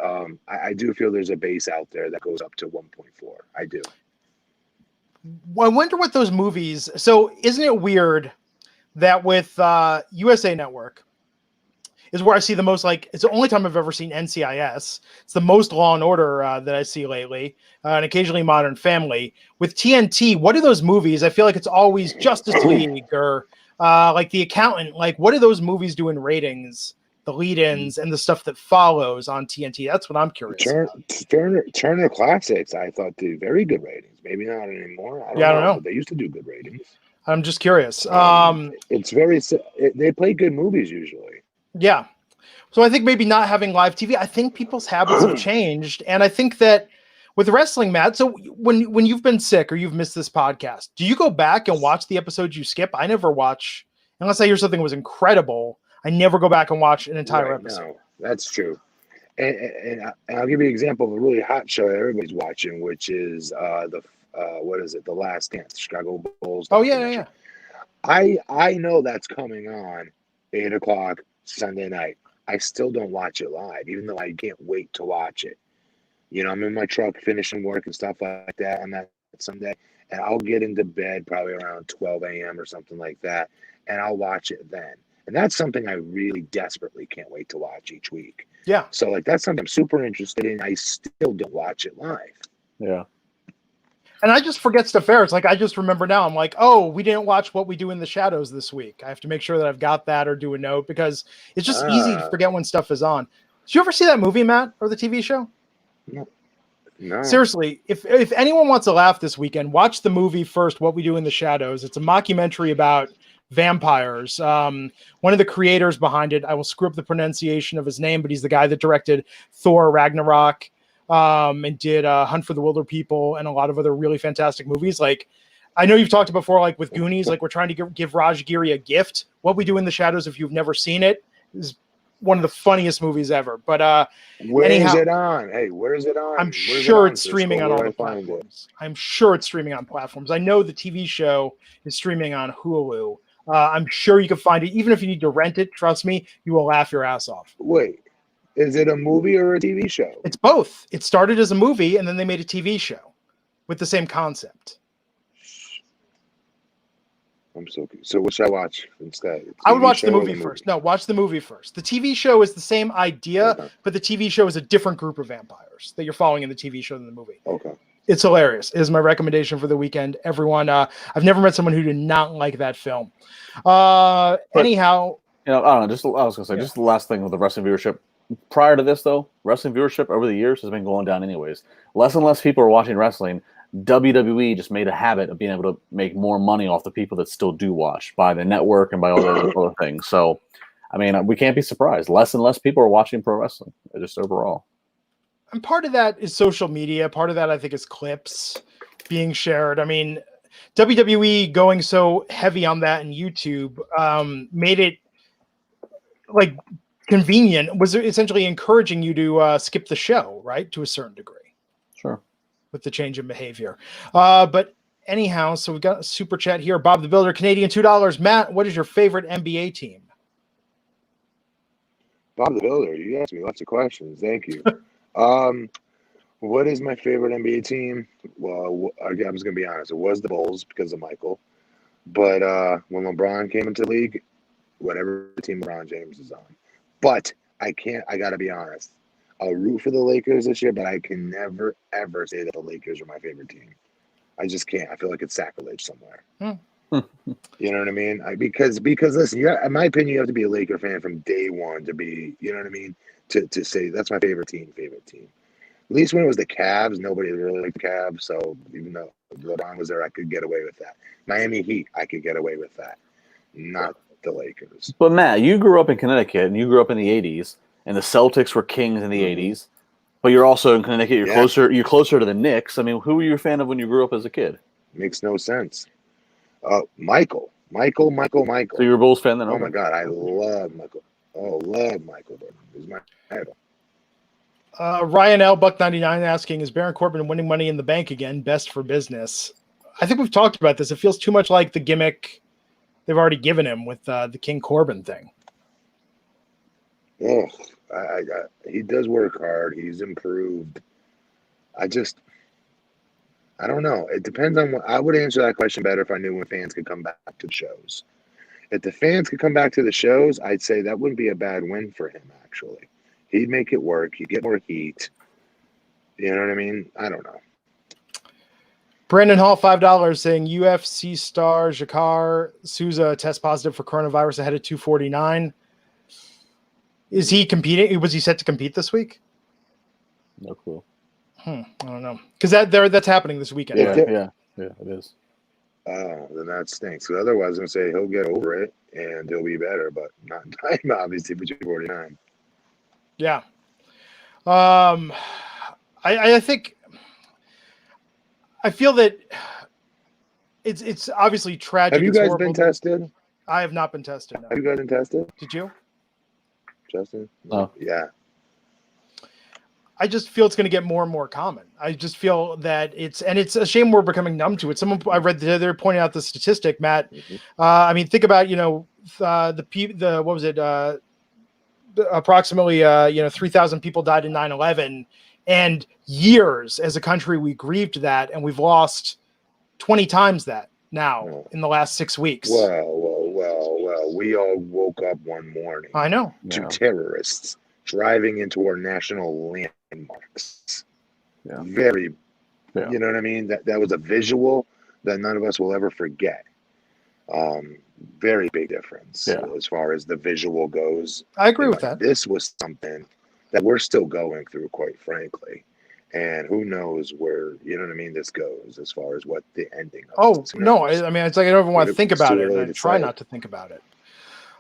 Speaker 2: I do feel there's a base out there that goes up to 1.4. I do.
Speaker 1: I wonder what those movies. So isn't it weird that with USA Network is where I see the most, like, it's the only time I've ever seen NCIS. It's the most Law and Order that I see lately, and occasionally Modern Family. With TNT, what are those movies? I feel like it's always Justice League or like The Accountant. Like, what do those movies do in ratings, the lead-ins, and the stuff that follows on TNT? That's what I'm curious about.
Speaker 2: Turner Classics, I thought, did very good ratings. Maybe not anymore. I don't know. But they used to do good ratings.
Speaker 1: I'm just curious.
Speaker 2: It's very. They play good movies usually.
Speaker 1: Yeah. So I think maybe not having live TV, I think people's habits have changed. And I think that with wrestling, Matt, so when you've been sick or you've missed this podcast, do you go back and watch the episodes you skip? I never watch, unless I hear something was incredible, I never go back and watch an entire episode.
Speaker 2: No, that's true. And I'll give you an example of a really hot show that everybody's watching, which is what is it? The Last Dance, Chicago Bulls.
Speaker 1: Oh, yeah.
Speaker 2: I know that's coming on 8:00 Sunday night. I still don't watch it live, even though I can't wait to watch it. You know, I'm in my truck finishing work and stuff like that on that Sunday, and I'll get into bed probably around 12 a.m. or something like that, and I'll watch it then. And that's something I really desperately can't wait to watch each week.
Speaker 1: Yeah.
Speaker 2: So, like, that's something I'm super interested in. I still don't watch it live.
Speaker 3: Yeah.
Speaker 1: And I just forget stuff there. It's like, I just remember now, I'm like, oh, we didn't watch What We Do in the Shadows this week. I have to make sure that I've got that or do a note because it's just easy to forget when stuff is on. Did you ever see that movie, Matt, or the TV show?
Speaker 2: No.
Speaker 1: Seriously, if anyone wants to laugh this weekend, watch the movie first, What We Do in the Shadows. It's a mockumentary about vampires. One of the creators behind it, I will screw up the pronunciation of his name, but he's the guy that directed Thor Ragnarok. And did Hunt for the Wilder People and a lot of other really fantastic movies. Like, I know you've talked before, like with Goonies, like we're trying to give Raj Giri a gift. What We Do in the Shadows, if you've never seen it, is one of the funniest movies ever. But
Speaker 2: where is it on? Hey, where is it on?
Speaker 1: I'm sure it's streaming on all the platforms. I'm sure it's streaming on platforms. I know the TV show is streaming on Hulu. I'm sure you can find it. Even if you need to rent it, trust me, you will laugh your ass off.
Speaker 2: Wait. Is it a movie or a TV show?
Speaker 1: It's both. It started as a movie, and then they made a TV show with the same concept.
Speaker 2: So what should I watch instead?
Speaker 1: I would watch the movie first. No, watch the movie first. The TV show is the same idea, but the TV show is a different group of vampires that you're following in the TV show than the movie.
Speaker 2: Okay.
Speaker 1: It's hilarious. It is my recommendation for the weekend. Everyone, I've never met someone who did not like that film. Anyhow.
Speaker 3: You know, I don't know. I was going to say, just the last thing with the wrestling viewership. Prior to this, though, wrestling viewership over the years has been going down anyways. Less and less people are watching wrestling. WWE just made a habit of being able to make more money off the people that still do watch by the network and by all the other things. So, I mean, we can't be surprised. Less and less people are watching pro wrestling, just overall.
Speaker 1: And part of that is social media. Part of that, I think, is clips being shared. I mean, WWE going so heavy on that in YouTube made it like convenient, was essentially encouraging you to skip the show, right? To a certain degree.
Speaker 3: Sure. With
Speaker 1: the change in behavior. But anyhow, so we've got a super chat here. Bob the Builder, Canadian $2. Matt, what is your favorite NBA team?
Speaker 2: Bob the Builder, you asked me lots of questions. Thank you. What is my favorite NBA team? Well, I was going to be honest. It was the Bulls because of Michael. But when LeBron came into the league, whatever team LeBron James is on. But I got to be honest. I'll root for the Lakers this year, but I can never, ever say that the Lakers are my favorite team. I just can't. I feel like it's sacrilege somewhere. You know what I mean? Because listen, in my opinion, you have to be a Laker fan from day one to be, you know what I mean? To say that's my favorite team. At least when it was the Cavs, nobody really liked the Cavs. So even though LeBron was there, I could get away with that. Miami Heat, I could get away with that. Not the Lakers.
Speaker 3: But Matt, you grew up in Connecticut, and you grew up in the '80s, and the Celtics were kings in the '80s. But you're also in Connecticut. You're closer. You're closer to the Knicks. I mean, who were you a fan of when you grew up as a kid?
Speaker 2: Makes no sense. Michael.
Speaker 3: So you were a Bulls fan then?
Speaker 2: Oh my God, I love Michael. Oh, love Michael. He's my idol.
Speaker 1: Ryan L. Buck99 asking, is Baron Corbin winning Money in the Bank again best for business? I think we've talked about this. It feels too much like the gimmick they've already given him with the King Corbin thing.
Speaker 2: Oh, he does work hard. He's improved. I don't know. It depends on what. I would answer that question better if I knew when fans could come back to the shows. If the fans could come back to the shows, I'd say that wouldn't be a bad win for him, actually. He'd make it work. He'd get more heat. You know what I mean? I don't know.
Speaker 1: Brandon Hall, $5, saying UFC star Jakar Souza test positive for coronavirus ahead of 249. Is he competing? Was he set to compete this week?
Speaker 3: No clue.
Speaker 1: I don't know. Because that's happening this weekend.
Speaker 3: Yeah, it is.
Speaker 2: Oh, then that stinks. Because otherwise, I'm going to say he'll get over it and he'll be better, but not in time, obviously, for 249.
Speaker 1: Yeah. I think I feel that it's obviously tragic.
Speaker 2: Have you guys been tested?
Speaker 1: I have not been tested. No.
Speaker 2: Have you guys been tested?
Speaker 1: Did you?
Speaker 2: Justin?
Speaker 3: No.
Speaker 2: Yeah.
Speaker 1: I just feel it's going to get more and more common. I just feel that it's a shame we're becoming numb to it. Someone I read they're pointing out the statistic, Matt. I mean, think about, what was it? Approximately 3,000 people died in 9/11, and years as a country we grieved that, and we've lost 20 times that now in the last 6 weeks.
Speaker 2: Well. We all woke up one morning.
Speaker 1: I know.
Speaker 2: To terrorists driving into our national landmarks.
Speaker 3: Yeah.
Speaker 2: You know what I mean? That was a visual that none of us will ever forget. Very big difference as far as the visual goes.
Speaker 1: I agree with that.
Speaker 2: This was something that we're still going through, quite frankly. And who knows where, this goes as far as what the ending of
Speaker 1: it. No, I mean, it's like I don't even want to think about it. And I try not to think about it.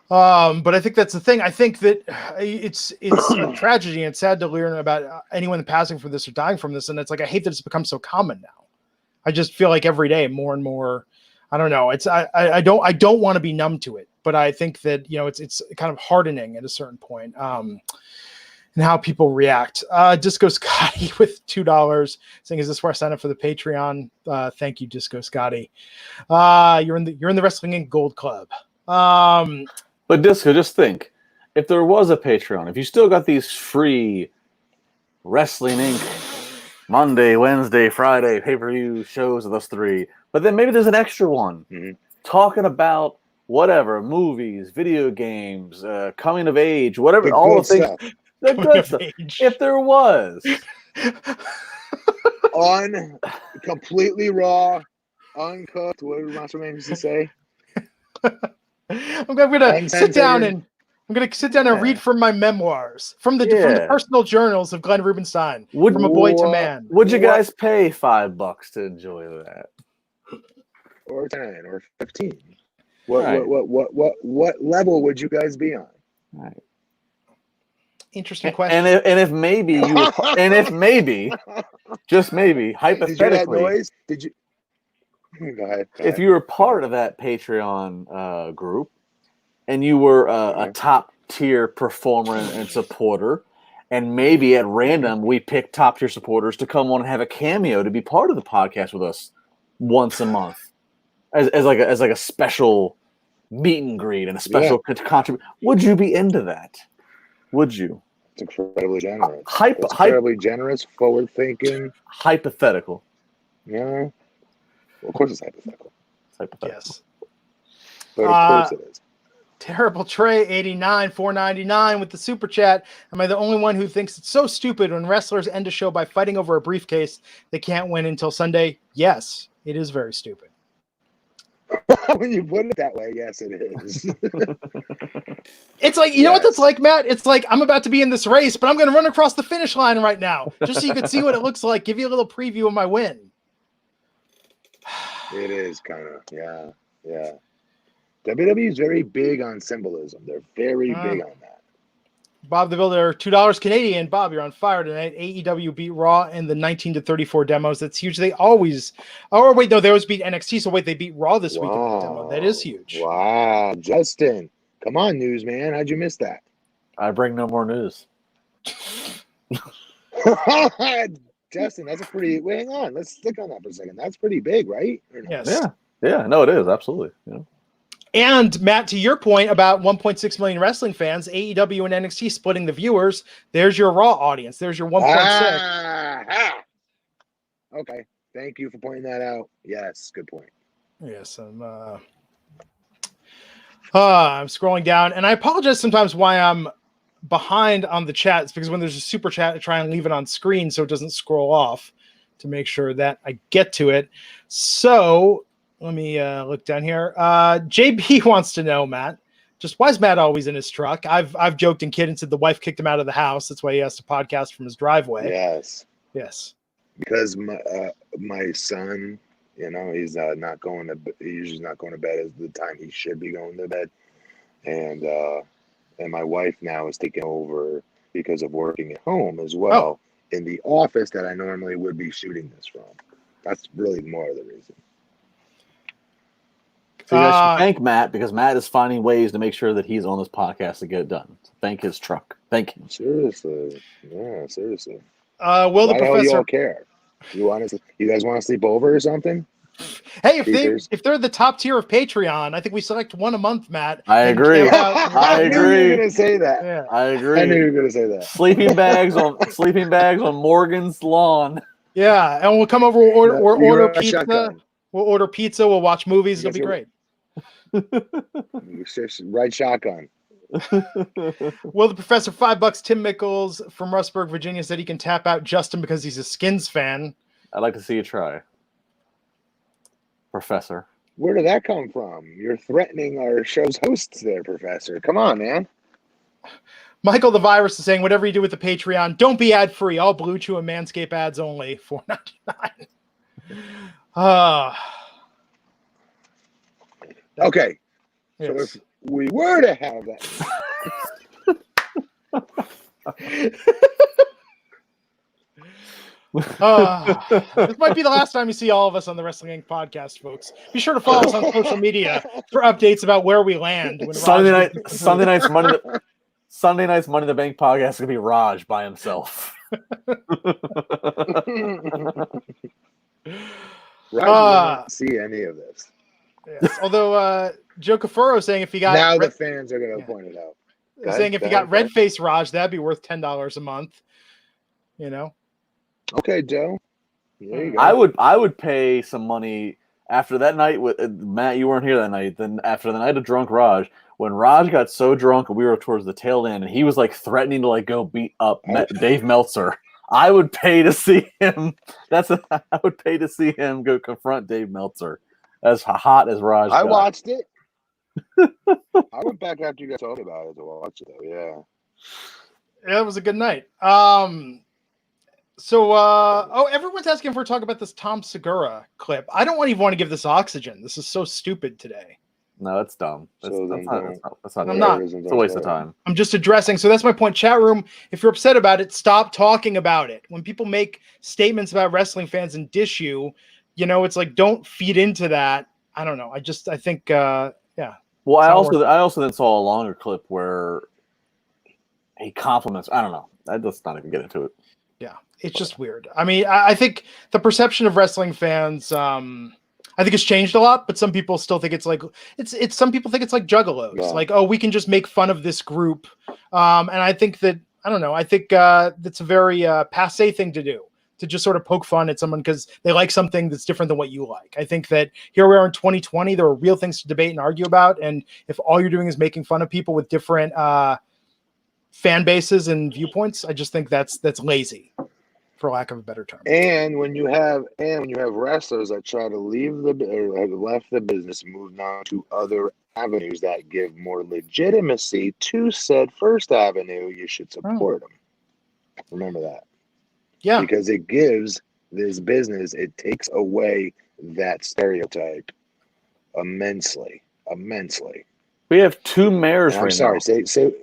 Speaker 1: But I think that's the thing. I think that it's a tragedy, and it's sad to learn about anyone passing from this or dying from this. And it's like, I hate that it's become so common now. I just feel like every day more and more, I don't know. I don't want to be numb to it, but I think that, it's kind of hardening at a certain point, and how people react. Disco Scotty with $2 saying, is this where I sign up for the Patreon? Thank you, Disco Scotty. You're in the Wrestling Inc. Gold Club.
Speaker 3: But Disco, just think, if there was a Patreon, if you still got these free Wrestling Inc. Monday, Wednesday, Friday pay-per-view shows of us three, but then maybe there's an extra one talking about whatever, movies, video games, coming of age, whatever, all the things.
Speaker 2: Stuff.
Speaker 3: The good stuff. If there was.
Speaker 2: Completely raw, uncooked, what did Master Man used to say?
Speaker 1: I'm gonna sit down and read from my memoirs, from the personal journals of Glenn Rubenstein, from a boy to man.
Speaker 3: Would you guys pay $5 to enjoy that?
Speaker 2: Or 10 or 15? What level would you guys be on?
Speaker 3: Right.
Speaker 1: Interesting question.
Speaker 3: And if maybe you were, and if maybe, just maybe, hypothetically,
Speaker 2: did you? Go ahead.
Speaker 3: If you were part of that Patreon group, and you were a top tier performer and supporter, and maybe at random we pick top tier supporters to come on and have a cameo to be part of the podcast with us once a month, as like a special meet and greet and a special contribution, would you be into that? Would you?
Speaker 2: It's incredibly generous.
Speaker 3: Incredibly
Speaker 2: generous, forward thinking.
Speaker 3: Hypothetical.
Speaker 2: Yeah. Well, of course it's hypothetical.
Speaker 1: Yes.
Speaker 2: But of course it is.
Speaker 1: Terrible Trey 89 $4.99 with the super chat. Am I the only one who thinks it's so stupid when wrestlers end a show by fighting over a briefcase they can't win until Sunday? Yes, it is very stupid.
Speaker 2: When you put it that way, yes, it is.
Speaker 1: It's like, you know what that's like, Matt? It's like, I'm about to be in this race, but I'm going to run across the finish line right now, just so you can see what it looks like. Give you a little preview of my win.
Speaker 2: It is kind of, yeah. WWE is very big on symbolism. They're very big on that.
Speaker 1: Bob the Builder, $2 Canadian. Bob, you're on fire tonight. AEW beat Raw in the 19-34 demos. That's huge. They always, oh wait, no, they always beat NXT. So wait, they beat Raw this week in that demo. That is huge.
Speaker 2: Wow, Justin, come on, newsman. How'd you miss that?
Speaker 3: I bring no more news.
Speaker 2: Justin, that's a pretty. Wait, hang on. Let's stick on that for a second. That's pretty big, right? Or no?
Speaker 1: Yes.
Speaker 3: Yeah. No, it is absolutely. Yeah.
Speaker 1: And Matt, to your point about 1.6 million wrestling fans, AEW and NXT splitting the viewers. There's your Raw audience. There's your 1.6.
Speaker 2: Okay. Thank you for pointing that out. Yes, good point.
Speaker 1: Yes, I'm scrolling down, and I apologize sometimes why I'm behind on the chat. It's because when there's a super chat, I try and leave it on screen so it doesn't scroll off to make sure that I get to it. So let me look down here. JB wants to know, Matt, just why is Matt always in his truck? I've joked and kidded and said the wife kicked him out of the house. That's why he has to podcast from his driveway.
Speaker 2: Yes.
Speaker 1: Because
Speaker 2: my son, he's not going to. He's usually not going to bed at the time he should be going to bed, and my wife now is taking over because of working at home as well in the office that I normally would be shooting this from. That's really more of the reason.
Speaker 3: So you guys should thank Matt because Matt is finding ways to make sure that he's on this podcast to get it done. So thank his truck. Thank him.
Speaker 2: Seriously. Yeah, seriously.
Speaker 1: Will the professor
Speaker 2: you all care? You guys want to sleep over or something?
Speaker 1: Hey, if they're the top tier of Patreon, I think we select one a month, Matt.
Speaker 3: I agree.
Speaker 2: I agree. You were gonna say that.
Speaker 1: Yeah.
Speaker 3: I agree.
Speaker 2: I knew you were gonna say that.
Speaker 3: Sleeping bags on Morgan's lawn.
Speaker 1: Yeah, and we'll come over. We'll order pizza.
Speaker 2: Shotgun.
Speaker 1: We'll order pizza. We'll watch movies. It'll be great.
Speaker 2: Right shotgun.
Speaker 1: Will the professor $5? Tim Mickles from Rustburg, Virginia said he can tap out Justin because he's a Skins fan.
Speaker 3: I'd like to see you try, Professor.
Speaker 2: Where did that come from? You're threatening our show's hosts there, Professor. Come on, man.
Speaker 1: Michael the Virus is saying, whatever you do with the Patreon, don't be ad free. All Blue Chew and Manscaped ads only. $4.99.
Speaker 2: Okay.
Speaker 1: Yes.
Speaker 2: So if we were to have that.
Speaker 1: This might be the last time you see all of us on the Wrestling Inc. podcast, folks. Be sure to follow us on social media for updates about where we land. When
Speaker 3: Sunday night's Money in the Bank podcast is gonna be Raj by himself.
Speaker 2: Raj didn't see any of this.
Speaker 1: Yes. Although Joe Cafaro saying if you got
Speaker 2: now the fans are going to point it out.
Speaker 1: Saying if you got red face Raj, that'd be worth $10 a month.
Speaker 2: Okay, Joe. There you go.
Speaker 3: I would pay some money after that night with Matt. You weren't here that night. Then after the night of drunk Raj, when Raj got so drunk and we were towards the tail end, and he was like threatening to like go beat up Dave Meltzer. I would pay to see him. I would pay to see him go confront Dave Meltzer. As hot as Raj.
Speaker 2: I watched it. I went back after you guys told me about it to watch it, though. Yeah.
Speaker 1: Yeah, it was a good night. Everyone's asking if we're talking about this Tom Segura clip. I don't even want to give this oxygen. This is so stupid today.
Speaker 3: No, it's dumb. That's not.
Speaker 1: I'm not.
Speaker 3: It's a waste of time.
Speaker 1: I'm just addressing. So that's my point. Chat room, if you're upset about it, stop talking about it. When people make statements about wrestling fans and dish you, it's like, don't feed into that. I don't know. I think, yeah.
Speaker 3: Well, I also then saw a longer clip where he compliments. I don't know. Let's not even get into it.
Speaker 1: Yeah, it's just weird. I mean, I think the perception of wrestling fans, I think it's changed a lot, but some people still think it's like some people think it's like juggalos.
Speaker 2: Yeah.
Speaker 1: Like, oh, we can just make fun of this group. And I think that, I don't know. I think that's a very passé thing to do, to just sort of poke fun at someone because they like something that's different than what you like. I think that here we are in 2020, there are real things to debate and argue about. And if all you're doing is making fun of people with different fan bases and viewpoints, I just think that's lazy, for lack of a better term.
Speaker 2: And when you have wrestlers that try to leave or have left the business, moved on to other avenues that give more legitimacy to said first avenue, you should support them. Remember that.
Speaker 1: Yeah.
Speaker 2: Because it gives this business, it takes away that stereotype immensely.
Speaker 3: We have two mayors
Speaker 2: And I'm
Speaker 3: right
Speaker 2: sorry,
Speaker 3: now.
Speaker 2: say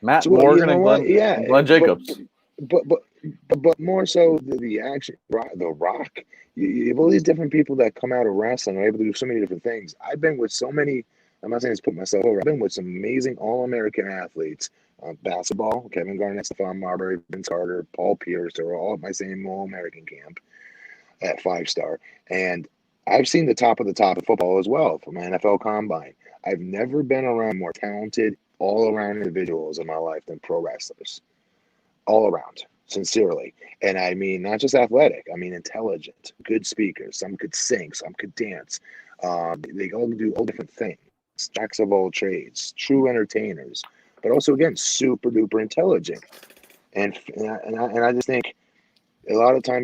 Speaker 3: Matt
Speaker 2: well,
Speaker 3: Morgan
Speaker 2: you know
Speaker 3: and Glenn Jacobs.
Speaker 2: But more so the action, the Rock. You have all these different people that come out of wrestling are able to do so many different things. I've been with so many. I'm not saying this to put myself over. I've been with some amazing All-American athletes. Basketball, Kevin Garnett, Stephon Marbury, Vince Carter, Paul Pierce. They were all at my same All-American camp at 5-star. And I've seen the top of football as well from my NFL Combine. I've never been around more talented, all-around individuals in my life than pro wrestlers. All around, sincerely. And I mean, not just athletic, I mean intelligent, good speakers. Some could sing, some could dance. They all do all different things. Jacks of all trades, true entertainers, but also, again, super duper intelligent. And I just think a lot of time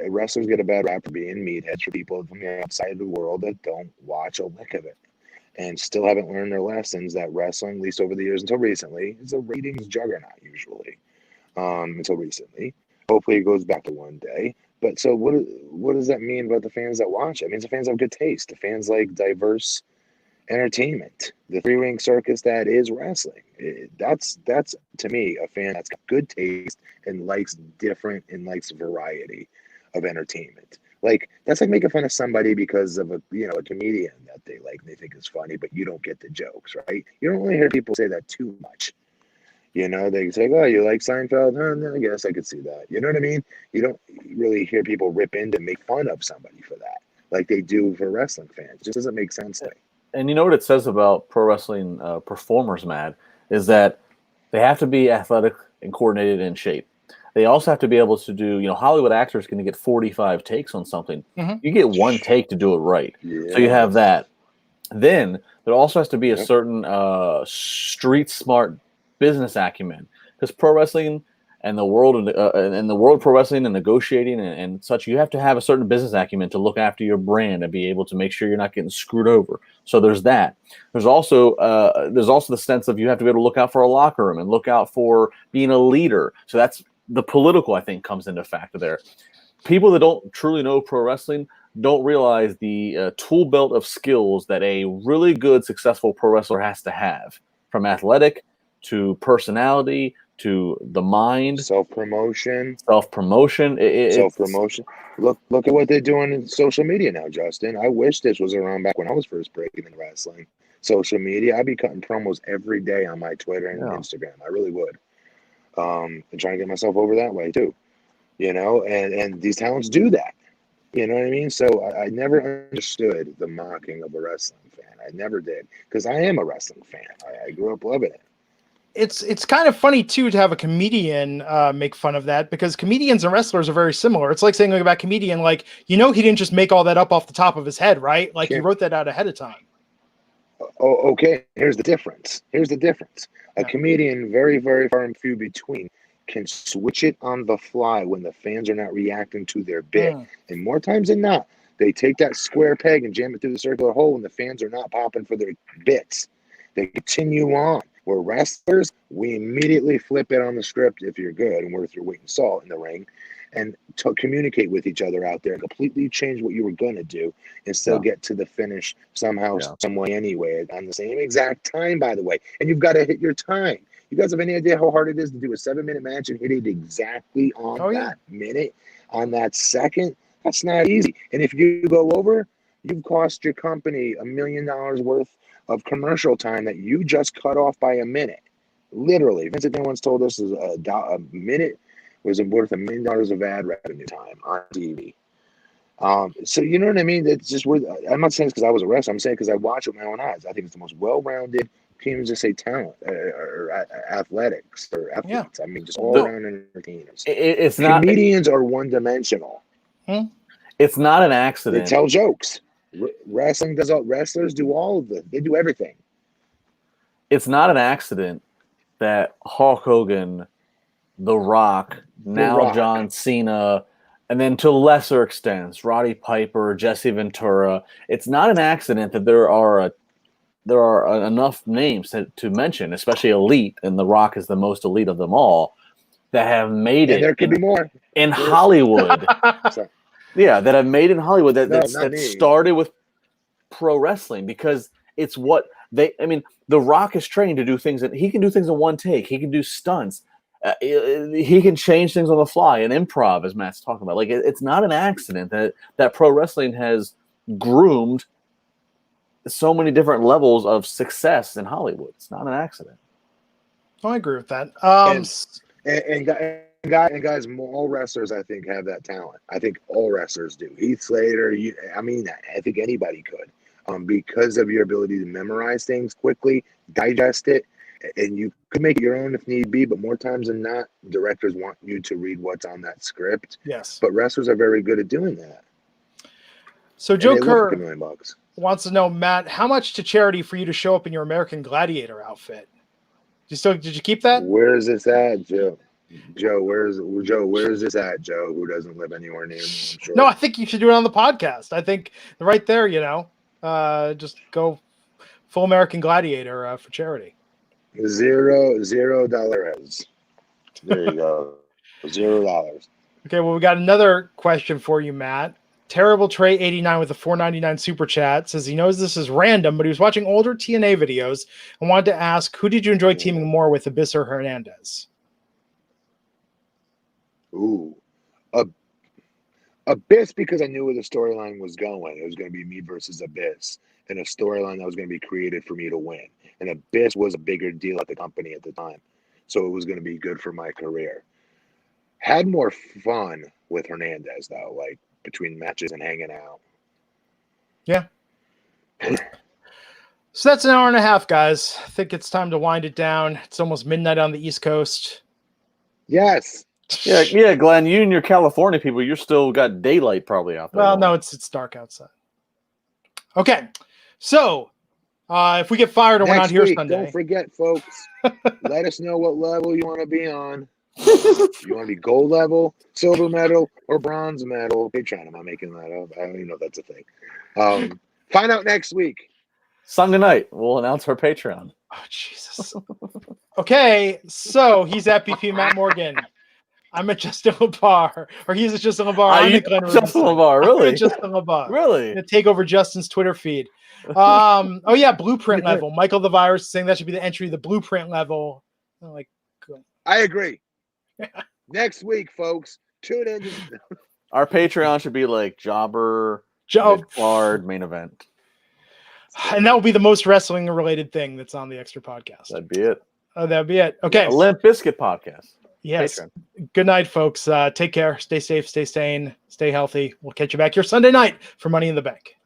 Speaker 2: wrestlers get a bad rap for being meatheads for people from the outside of the world that don't watch a lick of it and still haven't learned their lessons that wrestling, at least over the years until recently, is a ratings juggernaut usually. Until recently. Hopefully it goes back to one day. But so what does that mean about the fans that watch it? It means the fans have good taste. The fans like diverse entertainment. The three-ring circus that is wrestling. That's to me a fan that's got good taste and likes different and likes variety of entertainment. Like that's like making fun of somebody because of a comedian that they like and they think is funny, but you don't get the jokes, right? You don't really hear people say that too much. They say, "Oh, you like Seinfeld?" No, I guess I could see that. You know what I mean? You don't really hear people rip in to make fun of somebody for that, like they do for wrestling fans. It just doesn't make sense to me.
Speaker 3: And you know what it says about pro wrestling performers, Matt, is that they have to be athletic and coordinated in shape. They also have to be able to do, Hollywood actors can get 45 takes on something.
Speaker 1: Mm-hmm.
Speaker 3: You get one take to do it right.
Speaker 2: Yeah.
Speaker 3: So you have that. Then there also has to be a certain street smart business acumen, because pro wrestling and the world of pro wrestling and negotiating and such, you have to have a certain business acumen to look after your brand and be able to make sure you're not getting screwed over. So there's that. There's also the sense of you have to be able to look out for a locker room and look out for being a leader. So that's the political, I think, comes into factor there. People that don't truly know pro wrestling don't realize the tool belt of skills that a really good, successful pro wrestler has to have, from athletic to personality to the mind,
Speaker 2: self-promotion.
Speaker 3: Self-promotion.
Speaker 2: Look at what they're doing in social media now, Justin. I wish this was around back when I was first breaking into wrestling. Social media, I'd be cutting promos every day on my Twitter and Instagram. I really would. And trying to get myself over that way too. And these talents do that. You know what I mean? So I never understood the mocking of a wrestling fan. I never did, because I am a wrestling fan. I grew up loving it.
Speaker 1: It's kind of funny too to have a comedian make fun of that, because comedians and wrestlers are very similar. It's like saying about comedian, like, he didn't just make all that up off the top of his head, right? Like, he wrote that out ahead of time.
Speaker 2: Oh, okay. Here's the difference. A comedian, very, very far and few between, can switch it on the fly when the fans are not reacting to their bit. And more times than not, they take that square peg and jam it through the circular hole when the fans are not popping for their bits. They continue on. We're wrestlers, we immediately flip it on the script if you're good and worth your weight in salt in the ring, and to communicate with each other out there and completely change what you were going to do and still get to the finish somehow, some way anyway, on the same exact time, by the way. And you've got to hit your time. You guys have any idea how hard it is to do a 7-minute match and hit it exactly on that minute, on that second? That's not easy. And if you go over, you've cost your company $1 million worth of commercial time that you just cut off by a minute. Literally. Vince McMahon once told us a minute was worth $1 million of ad revenue time on TV. So you know what I mean? It's just worth. I'm not saying it's because I was a wrestler. I'm saying because I watch it with my own eyes. I think it's the most well-rounded. Can't even just say talent or athletics or athletes. I mean, just all-around entertainers.
Speaker 3: It's not.
Speaker 2: Comedians are one-dimensional.
Speaker 3: It's not an accident.
Speaker 2: They tell jokes. Wrestling does all. Wrestlers do all of it. They do everything.
Speaker 3: It's not an accident that Hulk Hogan, The Rock, John Cena, and then to lesser extents, Roddy Piper, Jesse Ventura. It's not an accident that there are enough names to mention, especially elite, and The Rock is the most elite of them all, that have made it.
Speaker 2: There could be more
Speaker 3: in Hollywood. Yeah, that have made in Hollywood that
Speaker 2: me.
Speaker 3: started with pro wrestling, because it's what they. I mean, The Rock is trained to do things that he can do things in one take. He can do stunts. He can change things on the fly and improv, as Matt's talking about. Like it's not an accident that pro wrestling has groomed so many different levels of success in Hollywood. It's not an accident.
Speaker 1: Oh, I agree with that.
Speaker 2: And guys, all wrestlers, I think, have that talent. I think all wrestlers do. Heath Slater, I think anybody could, because of your ability to memorize things quickly, digest it, and you could make it your own if need be. But more times than not, directors want you to read what's on that script.
Speaker 1: Yes.
Speaker 2: But wrestlers are very good at doing that.
Speaker 1: So Joe Kerr
Speaker 2: $1 million.
Speaker 1: wants to know, Matt, how much to charity for you to show up in your American Gladiator outfit? Did you keep that?
Speaker 2: Where is this at, Joe? Where is this at, Joe? Who doesn't live anywhere near me? I'm sure.
Speaker 1: No, I think you should do it on the podcast. I think right there, just go full American Gladiator for charity.
Speaker 2: $0. There you go. $0.
Speaker 1: Okay, well, we got another question for you, Matt. Terrible Trey 89 with a $4.99 super chat says he knows this is random, but he was watching older TNA videos and wanted to ask, who did you enjoy teaming more with, Abyss or Hernandez?
Speaker 2: Ooh, Abyss, because I knew where the storyline was going. It was going to be me versus Abyss, and a storyline that was going to be created for me to win. And Abyss was a bigger deal at the company at the time, so it was going to be good for my career. Had more fun with Hernandez though, like between matches and hanging out.
Speaker 1: Yeah. So that's an hour and a half, guys. I think it's time to wind it down. It's almost midnight on the East Coast.
Speaker 2: Yes.
Speaker 3: Yeah, Glenn, you and your California people, you're still got daylight probably out there.
Speaker 1: Well, no, it's dark outside. Okay, so if we get fired and we're not here Sunday,
Speaker 2: don't forget, folks. Let us know what level you want to be on. You want to be gold level, silver medal, or bronze medal? Patreon. Am I making that up? I don't even know if that's a thing. Find out next week.
Speaker 3: Sunday night, we'll announce our Patreon.
Speaker 1: Oh, Jesus. Okay, so he's at BP Matt Morgan. I'm at Justin LaBar, or he's at Justin LaBar. I'm at Glenn
Speaker 3: Justin LaBar, really?
Speaker 1: I'm at Justin LaBar.
Speaker 3: Really?
Speaker 1: I'm gonna take over Justin's Twitter feed. Oh yeah, blueprint level. Michael the Virus saying that should be the entry, the blueprint level.
Speaker 2: I agree. Next week, folks, tune in.
Speaker 3: Our Patreon should be like Jobber, card, main event.
Speaker 1: And that will be the most wrestling related thing that's on the extra podcast.
Speaker 3: That'd be it.
Speaker 1: Oh, that'd be it. Okay.
Speaker 3: A Limp Bizkit podcast.
Speaker 1: Yes.
Speaker 3: Patreon.
Speaker 1: Good night, folks. Take care. Stay safe. Stay sane. Stay healthy. We'll catch you back here Sunday night for Money in the Bank.